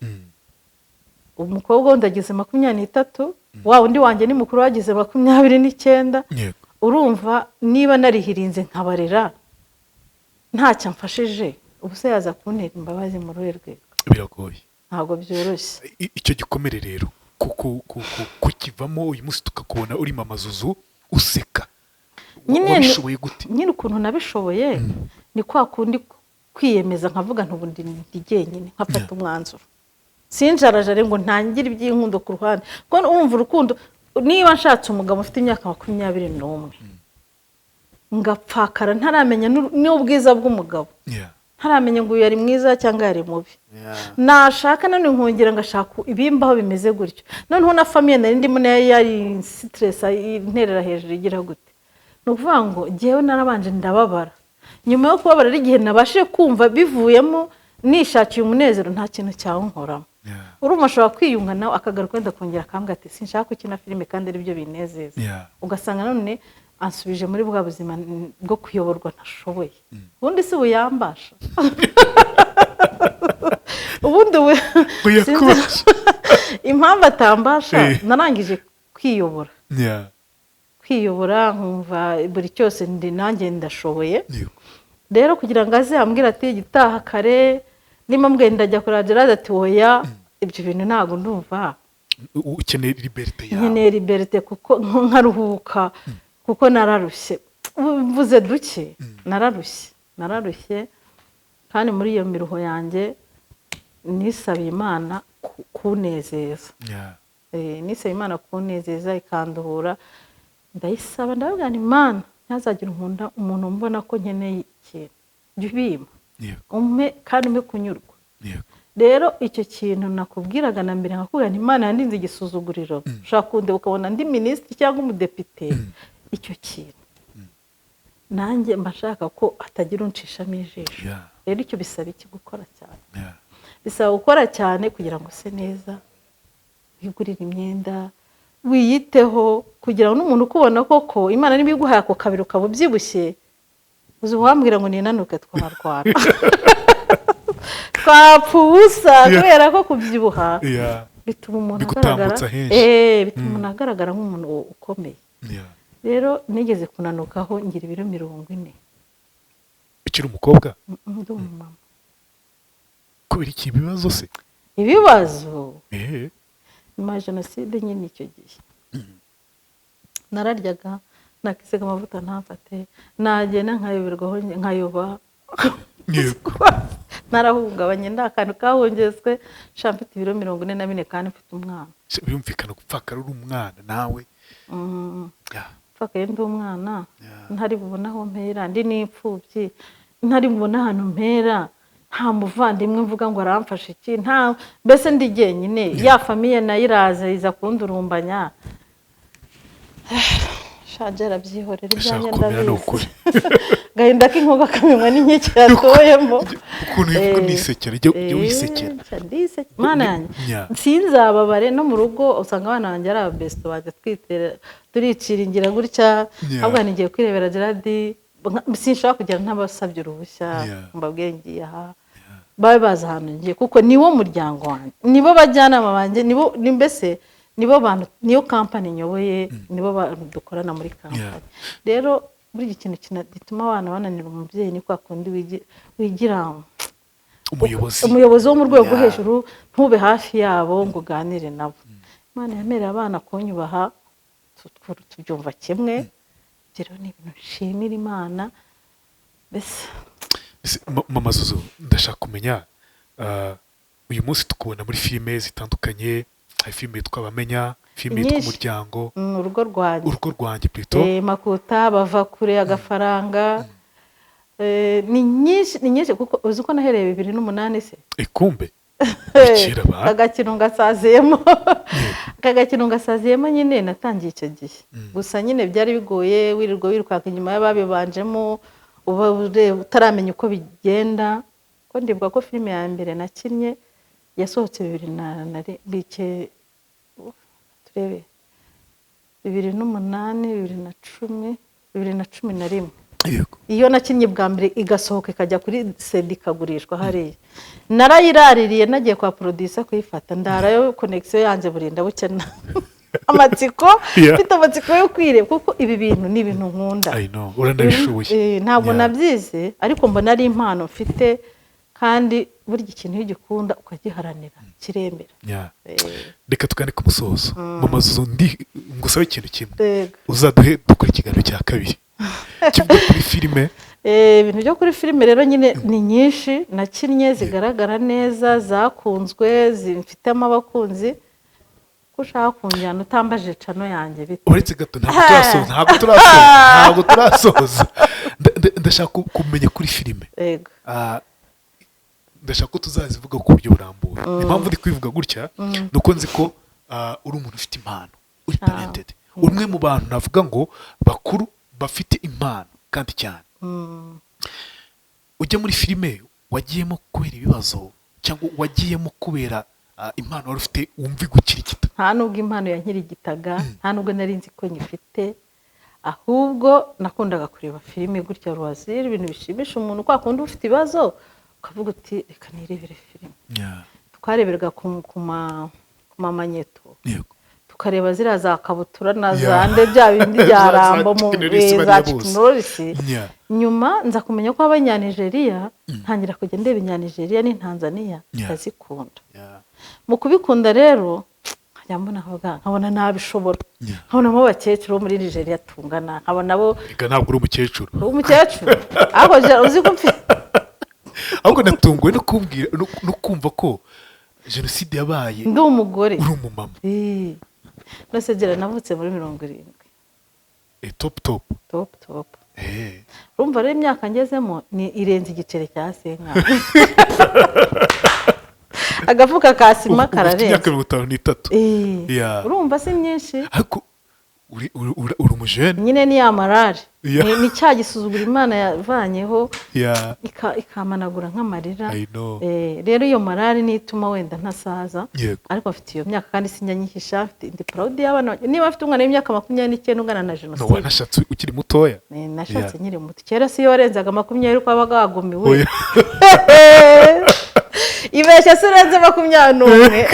umukobwa wundi agize 23 wa undi wanjye ni mukuru wagize 29 urumva niba narihirinze nkabarera ntacyo mfashije ubuse yaza kuntera imbabazi mu ruhe rwego biragoye ntabwo byoroshye icyo gikomere rero kukivamo uyu munsi tukakubona uri mamazuzu useka wabishoboye gute nyine ukuntu nabishoboye ni kwa kundi kwiyemeza nkavuga ntubundi ndi jyenyine nkafata umwanzuro sinjarajare ngo ntangire iby'inkundo ku ruhande kuko urumva urukundo niba nshatse umugabo ufite imyaka 21 ngapfakara ntaramenya n'ubwiza bw'umugabo ntaramenya ngo yari mwiza cyangwa yari mubi nashaka none nkongera ngashaka ibimbaho bimeze gutyo noneho na famille nari ndimo yari stress interera hejuru igira gute no kuvuga ngo jewe narabanje ndababara nyuma yo kubabara igihe nabashije kumva bivuyemo nishakiye umunezero nta kintu cyawunkoramo urumva ashobora kwiyunga nawe akagaruka wenda kongera akambwira ati sinshaka gukina filime kandi ari byo binezeza ugasanga none ansubije muri bwa buzima bwo kuyoborwa ntashoboye ubundi si buyambasha ubundi impamvu atambasha narangije kwiyobora nkumva buri cyose ndi nanjye ndashoboye rero kugira ngo aze ambwira ati gitaha kare nima mbwe ndajya kurajira ati oya ibyo bintu ntago ndumva ukeneye liberté yawe nkeneye liberté kuko nkaruhuka kuko nararushye mvuze duke nararushye kandi muri iyo miruho yanjye nisabiye Imana kunezeza nisabiye Imana kunezeza ikanduhura ndayisaba ndavuga ni Imana ntazagira umuntu mbona ko nkeneye ikintu bibima umpe kandi umpe kunyurwa rero icyo kintu nakubwiraga na mbere nkakubwira ni Imana yandinze igisuzuguriro ushaka kunde ukabona ndi minisitiri cyangwa umudepite icyo kintu nanjye mba nshaka ko hatagira unshishamo ijisho. Yeah. Rero icyo bisaba iki? Gukora cyane. Yeah. Bisaba gukora cyane kugira ngo use neza, wigurire imyenda, wiyiteho, kugira ngo n'umuntu ukubona koko Imana niba iguhaye ako kabiri ukaba ubyibushye, uzi wambwira ngo ninanuke twarwana. Twapfa ubusa kubera ko kubyibuha bituma umuntu agaragara, bituma umuntu agaragara nk'umuntu ukomeye. Rero nigeze kunanukaho ngira ibiro 40. Ukiri umukobwa? Ndi umumama. Kubera iki ibibazo se? Ibibazo nyuma ya jenoside nyine icyo gihe nararyaga, nakisiga amavuta ntamfate, nagenda nkayoberwaho nkayoba. Yego. Narahungabanye, ndakantu kahongezwe, mfite ibiro 44 kandi mfite umwana. Birumvikana gupfakara uri umwana nawe. Pfakaye ndi umwana, ntari bubona aho mpera, ndi n'imfubyi, ntari bubona ahantu mpera, nta muvandimwe mvuga ngo aramfasha iki, nta mbese ndi jyenyine, ya famiye nayo iraza iza kundurumbanya. Shajara byihorera ibyanjye ndabizi. Gahinda k'inkuba kamenywa n'inkike yatoyemo. Ukuntu yivuga nisekera, jya wisekera. Mana yanjye sinzababare, no mu rugo usanga abana banjye ari abesto baje twitera turiciringira gutya, ahubwo nigiye kwirebera Gerard, sinshobora kugera ntabasabye uruhushya mbabwiye ngiye aha, babe baza ahantu ngiye kuko niwo muryango wanjye, nibo bajyanama banjye, nibo mbese nibo bantu, niyo company nyoboye, nibo dukorana muri company. Rero buri ikintu gituma abana bananira umubyeyi ni kwa kundi wigira umuyobozi wo mu rwego hejuru, ntube hafi yabo ngo uganire nabo. Imana yamereye abana kunyubaha, tubyumva kimwe. Rero ni ibintu nshimira Imana. Mbese Mama Zuzu, ndashaka kumenya uyu munsi tukubona muri filime zitandukanye, hari filime yitwa Abamenya, filime yitwa Umuryango, urugo rwanjye plutôt, Makuta, Bava kure, Agafaranga. Ni nyinshi kuko uzi ko nahereye 2008 se. Kumbe Kagakino ngasaziyemo nyine natangiye icyo gihe. Gusa nyine byari bigoye, wirirwa wirukanka inyuma y'ababibanjemo, uba utaramenya uko bigenda. Ko ndibuka ko filime ya mbere nakinnye yasohotse 2008, 2010, 2011. Iyo nakinnye bwa mbere igasohoka ikajya kuri CD ikagurishwa hariya, narayiraririye nagiye kwa producer kuyifata, ndarayo connection yanjye burinda bukena amatsiko, mfite amatsiko yo kwireba kuko ibi bintu ni ibintu nkunda. I know, uranabishoboye. Ntabwo nabyize ariko mbona ari impano mfite, kandi burya ikintu iyo gikunda ukagiharanira kirembera. Reka tugane ku musozo. Mama Zuzu, ngusabe ikintu kimwe, uzaduhe dukora ikiganiro cya kabiri kivuga kuri filime. Ibintu byo kuri filime rero nyine ni nyinshi nakinnye, zigaragara neza, zakunzwe, zifitemo abakunzi. Ko ushaka kunjyana utambaje cano yanjye bite? Uretse gato ntabwo turasoza. Ndashaka kumenya kuri filime. Ndashaka ko tuzazivuga ku buryo burambuye. Impamvu ndi kwivuga gutya nuko nzi ko uri umuntu ufite impano, uri talented, umwe mu bantu navuga ngo bakuru bafite impano kandi cyane. Ujya muri filime wagiyemo kubera ibibazo cyangwa wagiyemo kubera impano wari ufite wumva igukirigita? Nta nubwo impano yankirigitaga, nta nubwo nari nzi ko nyifite, ahubwo nakundaga kureba filime gutya ruwazira, ibintu bishimisha umuntu, kwa kundi ufite ibibazo ukavuga uti reka nirebere filime. Twareberaga ku mamanyeto, tukareba ziriya za kabutura na zande bya bindi bya Rambo mu za Norisi. Nyuma nza kumenya ko abanyanigeriya, ntangira kujya ndeba Inyanigeriya ni Tanzania, ndazikunda. Mu kubikunda rero nkajya mbona nkabona nabishobora, nkabonamo abakecuru bo muri Nigeria tungana, nkabona bo. Ntabwo uri umukecuru. Aho uzi ko mfite, ahubwo natunguwe no kumva ko jenoside yabaye ndi umugore, uri umumama. Nasegera navutse muri 70. Top. Urumva rero imyaka ngezemo ni irenze igiceri cya senka. Agafuka ka sima kararenze. Imyaka 53. Urumva si myinshi. Ariko uri umujene nyine ni ya marari Yeah. ni cya gisuzugura imana yavanyeho Yeah. ikamanagura nk'amarira. I know. Rero iyo marari niyo ituma wenda ntasaza, Yego. ariko afite iyo myaka kandi sinjya nyihisha, ndi proud y'abana. Niba afite umwana w'imyaka 29 ungana na No, jenoside, wanashatse ukiri mutoya. nashatse nyiri muto. Kera si iyo warenzaga 20 ko wabaga wagumiwe. Oya. Ibeshya se urenze 21.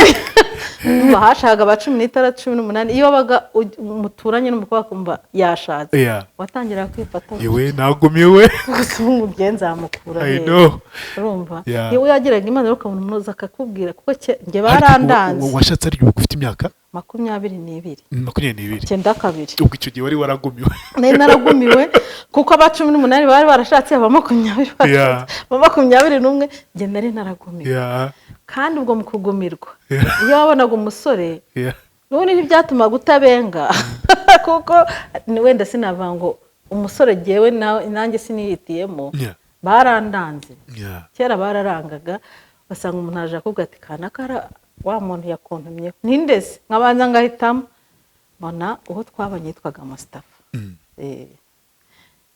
Bahashaga ba 16 18. Iyo wabaga umuturanye n'umukobwa kumva yashatse, Yeah. watangira kwifata Yewe nagumiwe. gusa umugenzi amukura. I know. Urumva? Yeah. Iyo yagiraga imana rero ukabona umunoza akakubwira kuko nge barandanze. Washatse ari ufite imyaka 22. 22. Cyenda kabiri. Ubwo icyo gihe wari waragumiwe. Nari naragumiwe kuko aba 18 bari barashatse aba 20. Yeah. Ba 21 nge nari naragumiwe. Yeah. Kandi ubwo mu kugumirwa, Yeah. iyo wabonaga umusore, Yeah. n'ubundi ntibyatuma gutabenga kuko wenda sinava ngo umusore jyewe nanjye sinihitiyemo. Yeah. Barandanze. Yeah. Kera bararangaga basanga umuntu aje akubwira ati kanakara wa muntu yakontumye nindese nkabanza ngahitamo mbona uwo twabanye yitwaga Mustafa.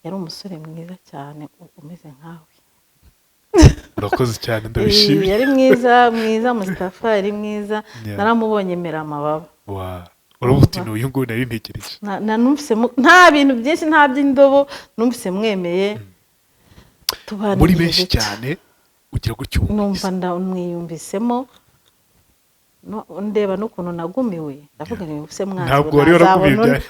Yari umusore mwiza cyane umeze nkawe. Urakoze cyane ndabishimye. Yari mwiza Mustafa yari mwiza. Yeah. Naramubonye mera amababa. Wow. Urabuti n'uyu nguyu nari ntegereje. Numvise nta bintu byinshi, nta by'indobo, numvise mwemeye. Tubana Muri benshi cyane ugira gutyo. numva ndamwiyumvisemo. Ndeba n'ukuntu nagumiwe ndavuga ni use mwana. Ntabwo wari waragumiwe.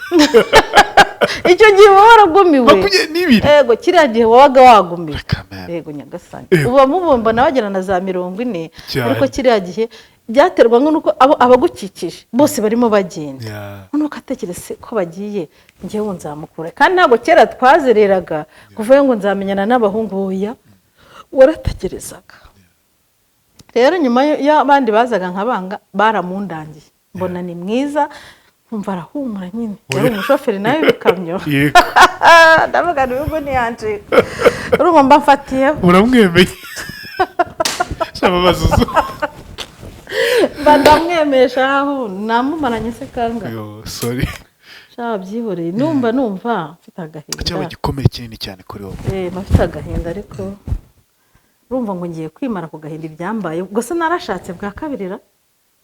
Icyo gihe waragumiwe. 22. Yego kiriya gihe wabaga wagumiwe. Kamera. Yego nyagasani. Uba mubomba nabagera na za 40, Cyane. ariko kiriya gihe byaterwa nuko abagukikije bose barimo bagenda. Yeah. Nuko atekereza ko bagiye ngewe nzamukura. Kandi ntabwo kera twazereraga kuvuga ngo nzamenyana n'abahungu boya. Waratekerezaga. Rero nyuma y'abandi bazaga nkabanga baramundangiye. Mbona ni mwiza, nkumva arahumura nyine. Yari umushoferi nawe w'ikamyo. Yego. Ndavuga n'ubwo niyanje. Urumva mba mfatiyeho. Uramwemeye. Shaba bazuzu. Bandamwemesha aho namumaranye se kanga. Yo, sorry. Shaba byihoreye. Numva mfite agahinda. Cyaba gikomeye kinini cyane kuri wowe. Mfite agahinda ariko urumva ngo ngiye kwimara ku gahinda ibyambaye. Ubwo se narashatse bwa kabirira.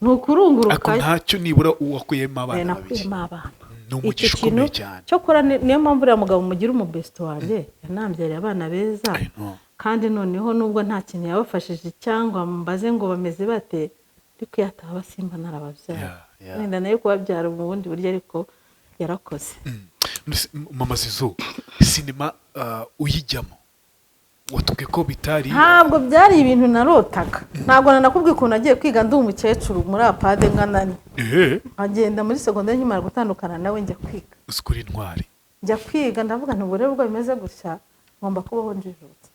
Nukurunguruka. Ako ntacyo nibura uwakuyemo abana babiri. Nakuyemo abana. N'umugisha ukomeye cyane. Cyo kora niyo mpamvu uriya mugabo mugira umubesto wanjye yanambyariye abana beza. Kandi noneho nubwo nta kintu yabafashije cyangwa mbaze ngo bameze bate, ariko yataba Simba narababyaye. Wenda nayo kubabyara mu bundi buryo ariko yarakoze. Mama Zizo, sinema uyijyamo watubwiye ko bitari. Ntabwo byari ibintu narotaga. Ntabwo nanakubwiye ukuntu nagiye kwiga ndi umukecuru muri apade nganani. Agenda muri secondaire nyuma gutandukana nawe njya kwiga. Uskuri intwari. Njya kwiga ndavuga nti ubure bwo bimeze gutya ngomba kubaho njijutse.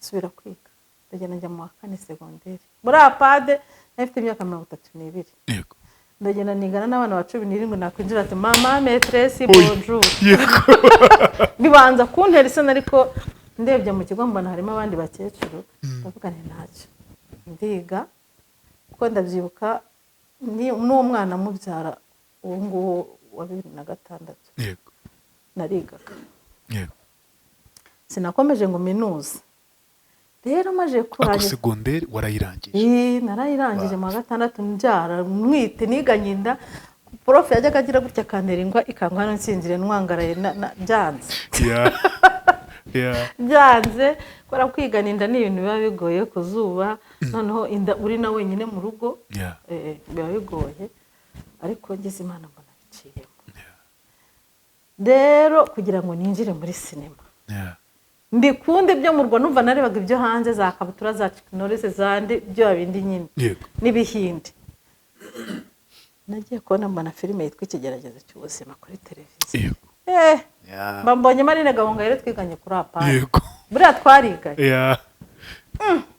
Subira kwiga. Ndagenda njya mu wa 4 secondaire. Muri apade nafite imyaka 32. Yego. Ndagenda nigana n'abana ba 17 nakwinjira ati mama maîtresse bonjour. Yego. Bibanza kuntera isana ariko ndebye mu kigo mbona harimo abandi bakecuru ndavuga nti ntacyo ndiga kuko ndabyibuka n'uwo mwana mubyara uwo nguwo wa 2006. Yego. Narigaga. Yego. Sinakomeje ngo minuze. Rero maje kurangiza secondaire warayirangije. Narayirangije mu 6 mbyara mwite niganyinda. Prof yajyaga agira gutya kanterengwa ikangwa no nsinzire nwangaraye byanze. Byanze kora kwigana inda ni ibintu biba bigoye kuzuba. Noneho inda uri na wenyine mu rugo. Biba bigoye ariko ngeze Imana mbona biciyemo. Rero kugira ngo ninjire muri sinema. Mbikunde byo mu Rwanda numva narebaga ibyo hanze za kabutura za Knowless zande byo abindi nyine. N'ibihinde. Nagiye kubona mbona filime yitwa Ikigeragezo cy'ubuzima kuri televiziyo. Mbonye Marine Gahongayire twiganye kuri apa. Yego. Buriya twariganye.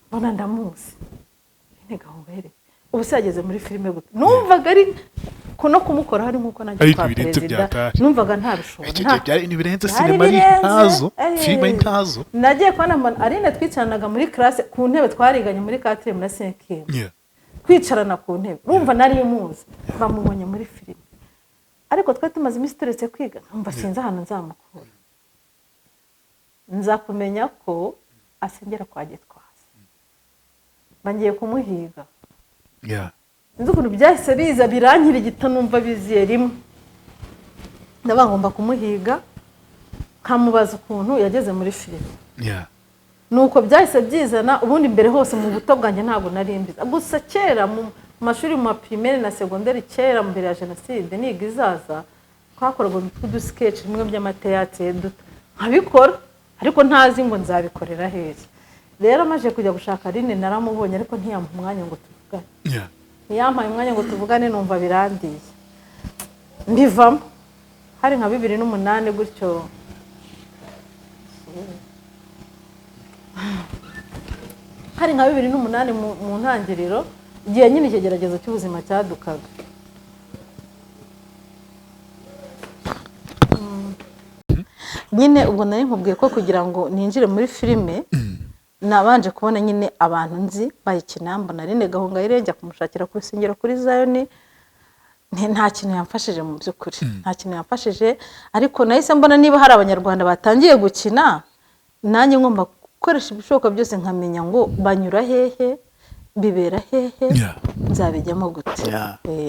Mbona ndamuzi. Marine Gahongayire. Ubu se yageze muri filime gute? Numvaga ari kuno kumukora hari nkuko najye kwa perezida. Numvaga ntabishobora. Icyo byari ibirenze sinema ari ntazo. Filime ari ntazo. Nagiye kubona Arine twicaranaga muri classe ku ntebe twariganye muri 4e na 5e. Kwicarana ku ntebe. Urumva nari muzi. Bamubonye muri filime. ariko twari tumaze iminsi turetse kwiga nkumva sinzi ahantu nzamukura, nza kumenya ko asengera kwa Gitwaza, bangiye kumuhiga. Nzi ukuntu byahise biza birankirigita numva biziye rimwe, ndavuga ngomba kumuhiga kamubaza ukuntu yageze muri filime. Nuko byahise byizana. Ubundi mbere hose mu buto bwanjye ntabwo nari mbizi, gusa kera mu mashuri mu primaire na secondaire, kera mbere ya jenoside niga izaza, twakoraga udu sketch bimwe by'amateatse nkabikora, ariko ntazi ngo nzabikorera heza. Rero amaje kujya gushaka Aline naramubonye, ariko ntiyampa umwanya ngo tuvugane. Ntiyampaye umwanya ngo tuvugane, numva birandiye mbivamo. Hari nka 2008 gutyo, hari nka 2008 mu ntangiriro, igihe nyine ikigeragezo cy'ubuzima cyadukaga. Nyine ubwo nari nkubwiye ko kugira ngo ninjire muri filime nabanje kubona nyine abantu nzi bayikina, mbona Aline Gahongayire, njya kumushakira ku rusengero kuri Zion. Nta kintu yamfashije mu by'ukuri, nta kintu yamfashije, ariko nahise mbona niba hari abanyarwanda batangiye gukina, nanjye ngomba gukoresha ibishoboka byose nkamenya ngo banyura hehe, bibera hehe, nzabijyamo gute.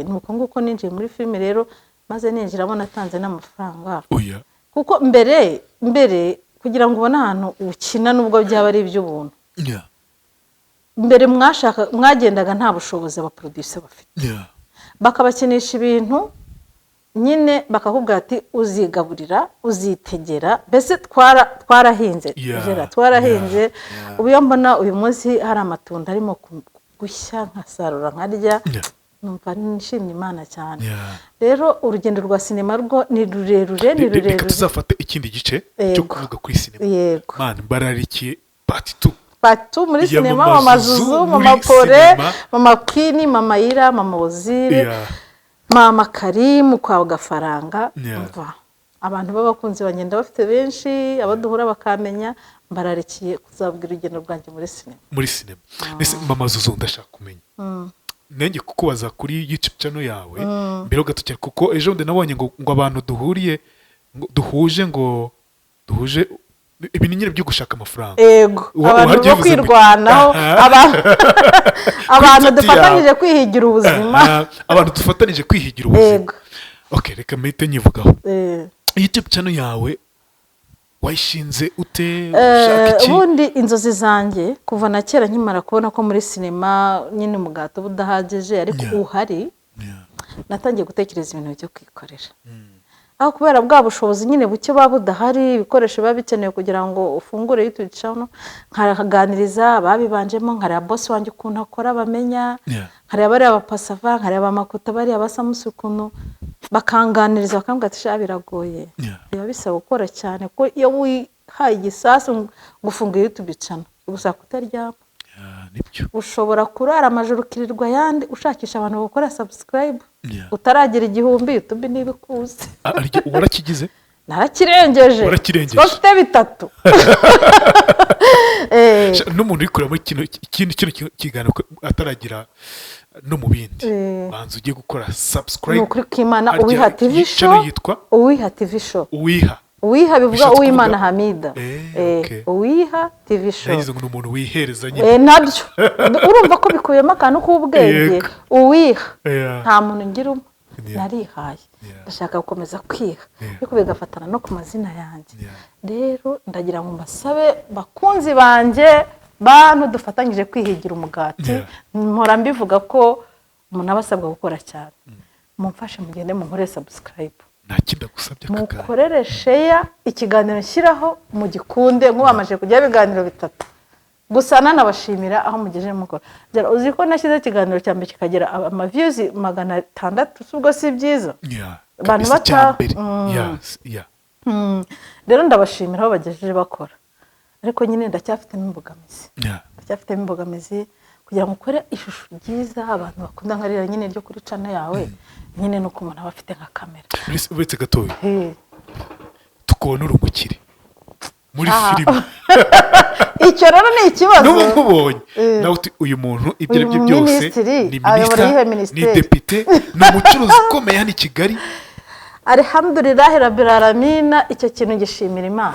Nuko nguko ninjiye muri filime rero, maze ninjiramo natanze n'amafaranga. Kuko mbere kugira ngo ubone ahantu ukina nubwo byaba ari iby'ubuntu, mbere mwagendaga nta bushobozi aba producer bafite, bakabakinisha ibintu nyine bakakubwira ati uzigaburira, uzitegera, mbese twarahinze, twarahinze. Ubu iyo mbona uyu munsi hari amatunda arimo gushya nkasarura nkarya, numva nishimye Imana cyane. Rero urugendo rwa sinema rwo ni rurerure, ni rurerure. Reka tuzafate ikindi gice cyo kuvuga kuri sinema. Man, bararikiye part 2. Part 2 muri sinema, Mama Zuzu, Mama Pole, Mama Queen, Mama Ira, Mama Ozire, Mama Karim kwa Gafaranga. Abantu b'abakunzi bagenda bafite benshi, abaduhura bakamenya, bararikiye kuzabwira urugendo rwanjye muri sinema. Muri sinema. Mbese Mama Zuzu ndashaka kumenya. Nenge kukubaza kuri YouTube channel yawe mbere gato cyane, kuko ejo nde nabonye ngo abantu duhuriye duhuje ibintu nyine byo gushaka amafaranga. Abantu bo kwirwanaho, abantu dufatanyije kwihigira ubuzima, abantu dufatanyije kwihigira ubuzima. Okay, reka mpite nyivugaho. YouTube channel yawe wayishinze ute, ushaka iki? Ubundi inzozi zanjye kuva na kera nkimara kubona ko muri sinema nyine umugato budahagije ariko uhari, natangiye gutekereza ibintu byo kwikorera. Aho kubera bwa bushobozi nyine buke budahari, ibikoresho biba bikenewe kugira ngo ufungure YouTube channel, nkaraganiriza babibanjemo, nkareba boss wanjye ukuntu akora bamenya, nkareba bari abapasava, nkareba amakuta bari abasamusi ukuntu bakanganiriza, bakambwira ati sha biragoye, biba bisaba gukora cyane, ko iyo wihaye igisasu gufunga YouTube channel gusa kutaryama. Ushobora kurara amajoro ukirirwa yandi ushakisha abantu bakora subscribe, utaragira 1000 YouTube nibikuze. Warakigize? Narakirengeje. Bafite 3. N'umuntu uri kureba muri kino kiganiro ataragira no mu bindi, banza ugiye gukora subscribe. Nukuri kw'Imana Uwiha TV show, Uwiha TV show, Uwiha bivuga Uwimana Hamida. Uwiha TV show. Yagize ngo umuntu wihereza nyine. Nabyo urumva ko bikuyemo akantu k'ubwenge. Uwiha nta muntu ngira narihaye, ndashaka gukomeza kwiha, ariko bigafatana no ku mazina yanjye. Rero ndagira ngo mbasabe bakunzi banje, bantu dufatanyije kwihigira umugati, mpora mbivuga ko umuntu abasabwa gukora cyane, mumfashe mugende munkore subscribe, ntakindi gusabye akagana, mukorere share, ikiganiro nshyiraho mu gikunde, nk'ubamaje kujya ibiganiro 3 gusa nanabashimira aho mugejeje mukora. Uzi ko nashyize ikiganiro cya mbere kikagera ama views 600, ubwo si byiza? Abantu bata rero ndabashimira aho bagejeje bakora, ariko nyine ndacyafitemo imbogamizi kugira ngo ukore ishusho ryiza abantu bakunda nkarira nyine ryo kuri channel yawe, nyine no kumana bafite nka kamera. Uretse gatoya tukubona urumukire muri filime. Icyo rero ni ikibazo. N'ubu nkubonye nawe uyu muntu ibyo ari byo byose ni minister, ni deputy, ni umucuruzi ukomeye hano i Kigali. alhamdulillahi rabbil alamin, icyo kintu gishimira Imana.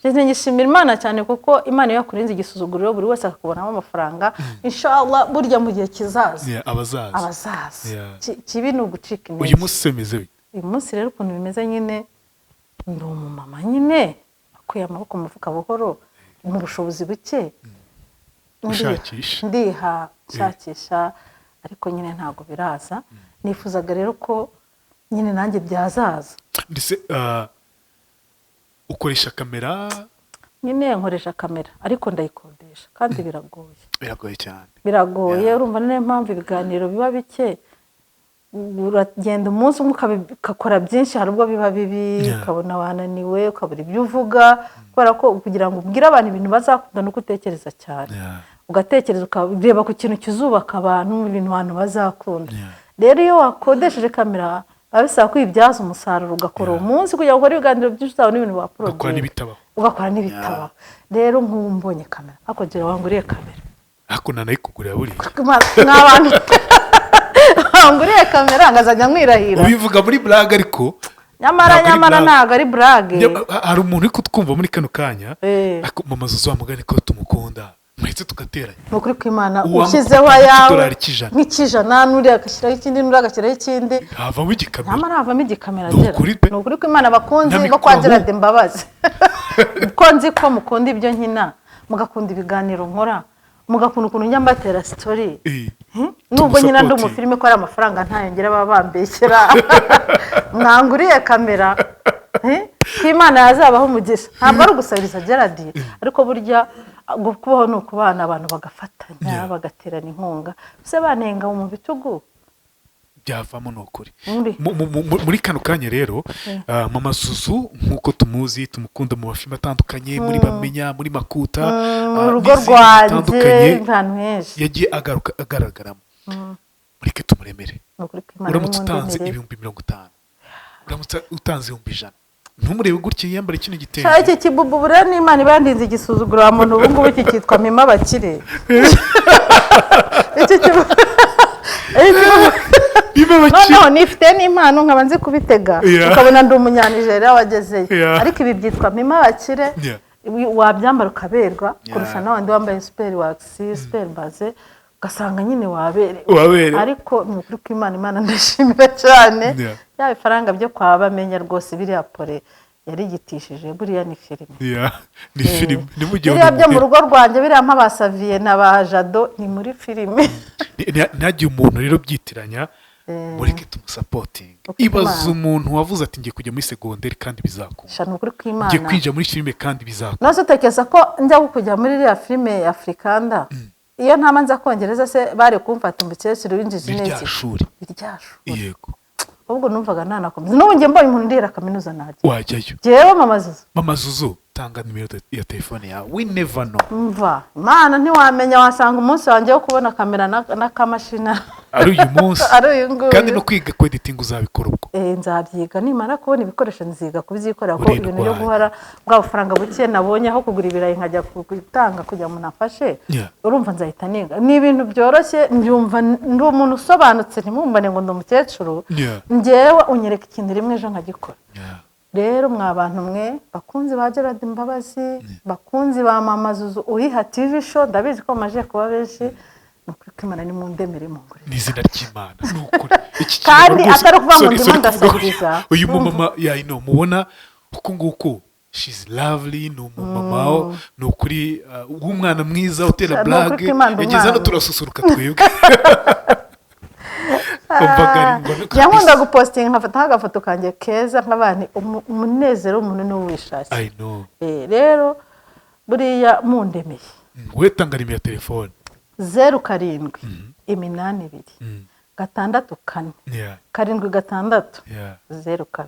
Ngishimira Imana cyane kuko Imana iyo yakurinze igisuzuguriro buri wese akakubonamo amafaranga, inshallah burya mu gihe kizaza abazaza kibi ni ugucika intege. uyu munsi semeze uyu munsi rero ukuntu bimeze nyine, ndi umumama nyine akuye amaboko mu mufuka buhoro mu bushobozi buke, ndiha nshakisha, ariko nyine ntabwo biraza. Nifuzaga rero ko nyine nanjye byazaza. ndetse ukoresha kamera? Nyine nkoresha kamera ariko ndayikodesha kandi biragoye cyane, biragoye. Urumva niyo mpamvu ibiganiro biba bike, uragenda umunsi umwe ukakora byinshi, hari ubwo biba bibi, ukabona wananiwe, ukabura ibyo uvuga, kubera ko kugira ngo ubwire abantu ibintu bazakunda nuko utekereza cyane, ugatekereza ukareba ku kintu kizubaka abantu, ibintu abantu bazakunda. Rero iyo wakodesheje kamera abisaba kwibyaza umusaruro, ugakora umunsi kugira ngo ukore ibiganiro byinshi uzabona n'ibintu waporodinga, ugakora n'ibitabo. Rero nk'ubu mbonye kamera, akongera wanguriye kamera, ariko nanayikugurira buriya nk'abantu wanguriye kamera ngazajya nkwirahira. ubivuga muri blague ariko nyamara ntabwo ari blague. hari umuntu uri kutwumva muri kano kanya, mama Zuzu wamugani ko tumukunda, mwese tugateranya. Ni ukuri kw'Imana ushyizeho ayawe nk'ikijana, n'uri agashyiraho ikindi, n'uri agashyiraho ikindi, havamo igikamera. nyamara havamo igikamera. Ni ukuri kw'Imana bakunzi bo kwa Gerard Mbabazi, ko nzi ko mukunda ibyo nkina, mugakunda ibiganiro nkora, mugakunda ukuntu njya mbatera story. Nubwo nyina ndi umufilime ko ari amafaranga ntayongera baba bambeshyera, mwanguriye kamera ko Imana yazabaho umugisha. Ntabwo ari ugusabiriza Gerard, ariko burya kubaho ni ukubana abantu bagafatanya, bagaterana inkunga, se banenga mu bitugu byavamo. Ni ukuri muri kano kanya rero, mama Zuzu nk'uko tumuzi, tumukunda mu mafilime atandukanye, muri Bamenya, muri Makuta, mu rugo rwanjye, ahantu henshi yagiye agaragaramo. mureke tumuremere. Uramutse utanze 50,000, uramutse utanze 100,000, ntumurebe gutya yiyambara kino gitenge. Cya iki kibubu bure n'Imana ibandinze igisuzuguro wa muntu, ubu ngubu iki cyitwa Mima Bakire. Iki kibubu no nifite n'impano nkaba nzi kubitega, ukabona ndi umunyanijeriya wagezeyo, ariko ibi byitwa Mima Bakire. Wabyambara ukaberwa kurusha n'abandi wambaye super wax, super base, ugasanga nyine waberewe. Ariko ni ukuri kw'Imana ndashimira cyane. Ya bifaranga byo kwa Bamenya rwose biriya pore yarigitishije, buriya ni filime. Ni filime. Biriya byo mu rugo rwanjye biriya mpabasaviye na ba Jado ni muri filime. Ntagiye umuntu rero byitiranya, mureke tumusapotinga. Ibaza umuntu wavuze ati ngiye kujya muri segonderi kandi bizakunda, shana ukuri kw'Imana ngiye kwinjira muri filime kandi bizakunda. Nose utekereza ko njya kujya muri iriya filime ya Afrikanda, iyo ntama nza kongereza se bari kumfata umukecuru w'injiji neza. Iryashuri. Yego. Ubwo numvaga nanakomeza. N'ubu ngiye mbonye umuntu ndira kaminuza najya. Wajyayo. Jewe Mama Zuzu, tanga nimero ya telefone yawe. We never know. Mva. Imana ntiwamenya, wasanga umunsi wanjye wo kubona kamera na kamashina. Ari uyu munsi. Ari uyu nguyu. Kandi no kwiga editing uzabikora ubwo. Nzabyiga nimara kubona ibikoresho nziga kubyikorera, ko ibintu byo guhara bwa bufaranga buke nabonye aho kugura ibirayi nkajya kugitanga kugira umuntu afashe. Urumva nzahita niga. Ni ibintu byoroshye, mbyumva ndi umuntu usobanutse, ntimumbane ngo ndi umukecuru. Njyewe unyereka ikintu rimwe ejo nkagikora. Rero mwa bantu mwe bakunzi ba Gerard Mbabazi, bakunzi ba Mama Zuzu uyiha TV show, ndabizi ko maje kuba benshi, nukuri kw'Imana ni mu ndemere mu ngure. Ni izina ry'Imana nukuri. Kandi atari kuvuga ngo ndimo ndasabiriza. Uyu mumama mubona uko nguko, she's lovely, no mama nukuri, umwana mwiza utera blague, yageze no turasusuruka twebwe. Yankunda gupostinga nkafata agafoto kanjye keza nk'abandi, umunezero umuntu n'uwishaje. I know. Rero buriya mundemeye. We tanga nimero ya telefone. 07 82 6 4 7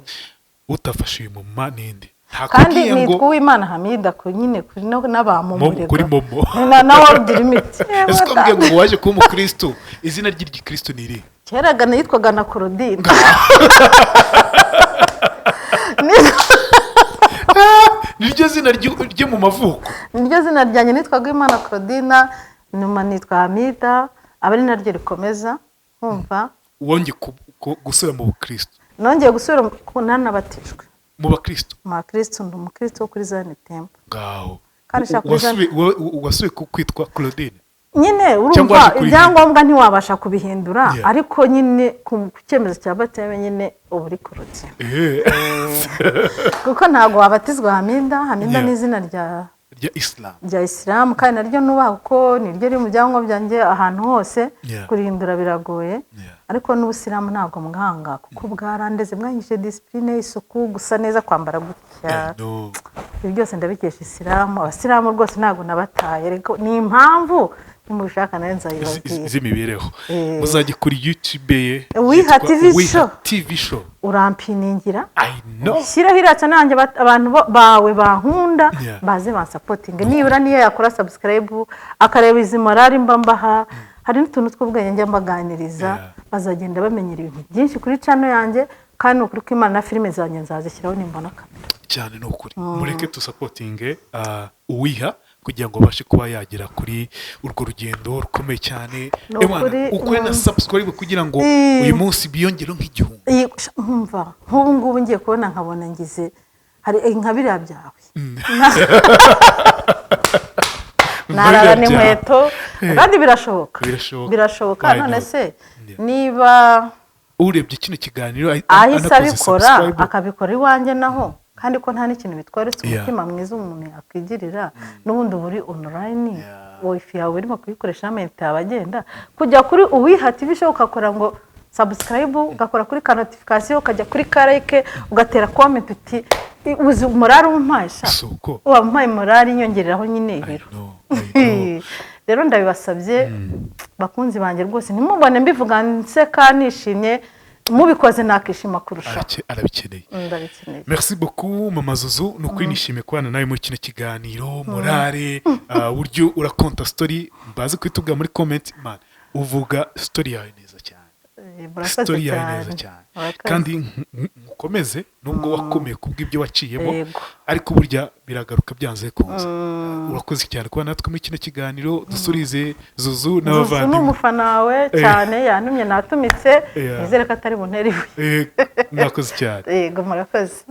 utafashe uyu mama ninde? Kandi nitwa Uwimana Hamida ko nyine kuri n'abamumurega. Kuri momo. Na world limit. Ese ko mbwiye ngo waje kuba umukristo, izina ry'Igikristo ni iri? Keraga nitwaga na Claudine. Niryo zina ryo mu mavuko. Niryo zina ryanjye nitwaga Imana Claudine, nyuma nitwa Hamida, abari naryo rikomeza. Umva wonge gusura mu Bukristo. nongeye gusubira ku nanabatijwe mu bakristo mu bakristo ndi umukristo wo kuri Zion Temple ngaho kandi shaka kuri Zion wasubiye kwitwa Claudine nyine urumva ibyangombwa ntiwabasha kubihindura ariko nyine ku cyemezo cya bateme nyine uba uri Claudine kuko ntabwo wabatizwa Haminda ni izina rya Islam kandi naryo nubaha kuko niryo riri mu byangombwa byanjye ahantu hose kurihindura biragoye ariko n'ubusilamu ntabwo mwanga kuko bwarandeze mwanyije discipline isuku gusa neza kwambara gutya ibyo byose ndabikesha Islam abasilamu rwose ntabwo nabataye ariko ni impamvu umushaka nayo nzayibabwira z'imibereho muzajye kuri YouTube ye Wiha TV show urampiningira shyiraho iraca nanjye abantu bawe bankunda baze bansapotinge nibura niyo yakora subscribe akareba izi morali mbambaha hari n'utuntu tw'ubwenge njya mbaganiriza bazagenda bamenyera ibintu byinshi kuri channel yanjye kandi ukuri ko Imana na filime zanjye nzazishyiraho nimbona kamera cyane no kuri mureke tusapotinge Uwiha kugira ngo bashe kuba yagera kuri urwo rugendo rukomeye cyane ukore na subscribe kugira ngo uyu munsi biyongere nk'igihumbi nkumva nk'ubu ngubu ngiye kubona nkabona ngize hari nka biriya byawe narara n'inkweto kandi birashoboka none se niba urebye kino kiganiro ahise abikora akabikora iwanjye naho kandi ko nta n'ikintu bitwaretse umutima mwiza umuntu yakwigirira n'ubundi buri online wifi yawe urimo kuyikoresha amenti abagenda kujya kuri Uwiha TV show ukakora ngo subscribe ugakora kuri ka notification ukajya kuri like ugatera comment uti uzi morali umpaisha wampaye morali nyongereraho nyine rero ndabibasabye bakunzi banjye rwose ntimubone mbivuga nseka nishimye mubikoze nakishima kurusha arabikeneye merci beaucoup mama Zuzu nukuri nishimiye kubana nawe muri kino kiganiro morale buryo urakonta story mbaze kwitubwa muri comment man uvuga story yawe neza cyane story yawe neza cyane kandi mukomeze nubwo wakomeye kubw'ibyo waciyemo ariko burya biragaruka byanze kunze urakoze cyane kuba natwe muri kino kiganiro dusurize Zuzu n'abavandimwe n'umufana wawe cyane yantumye natumitse nizere ko atari bunteriwe mwakoze cyane yego murakoze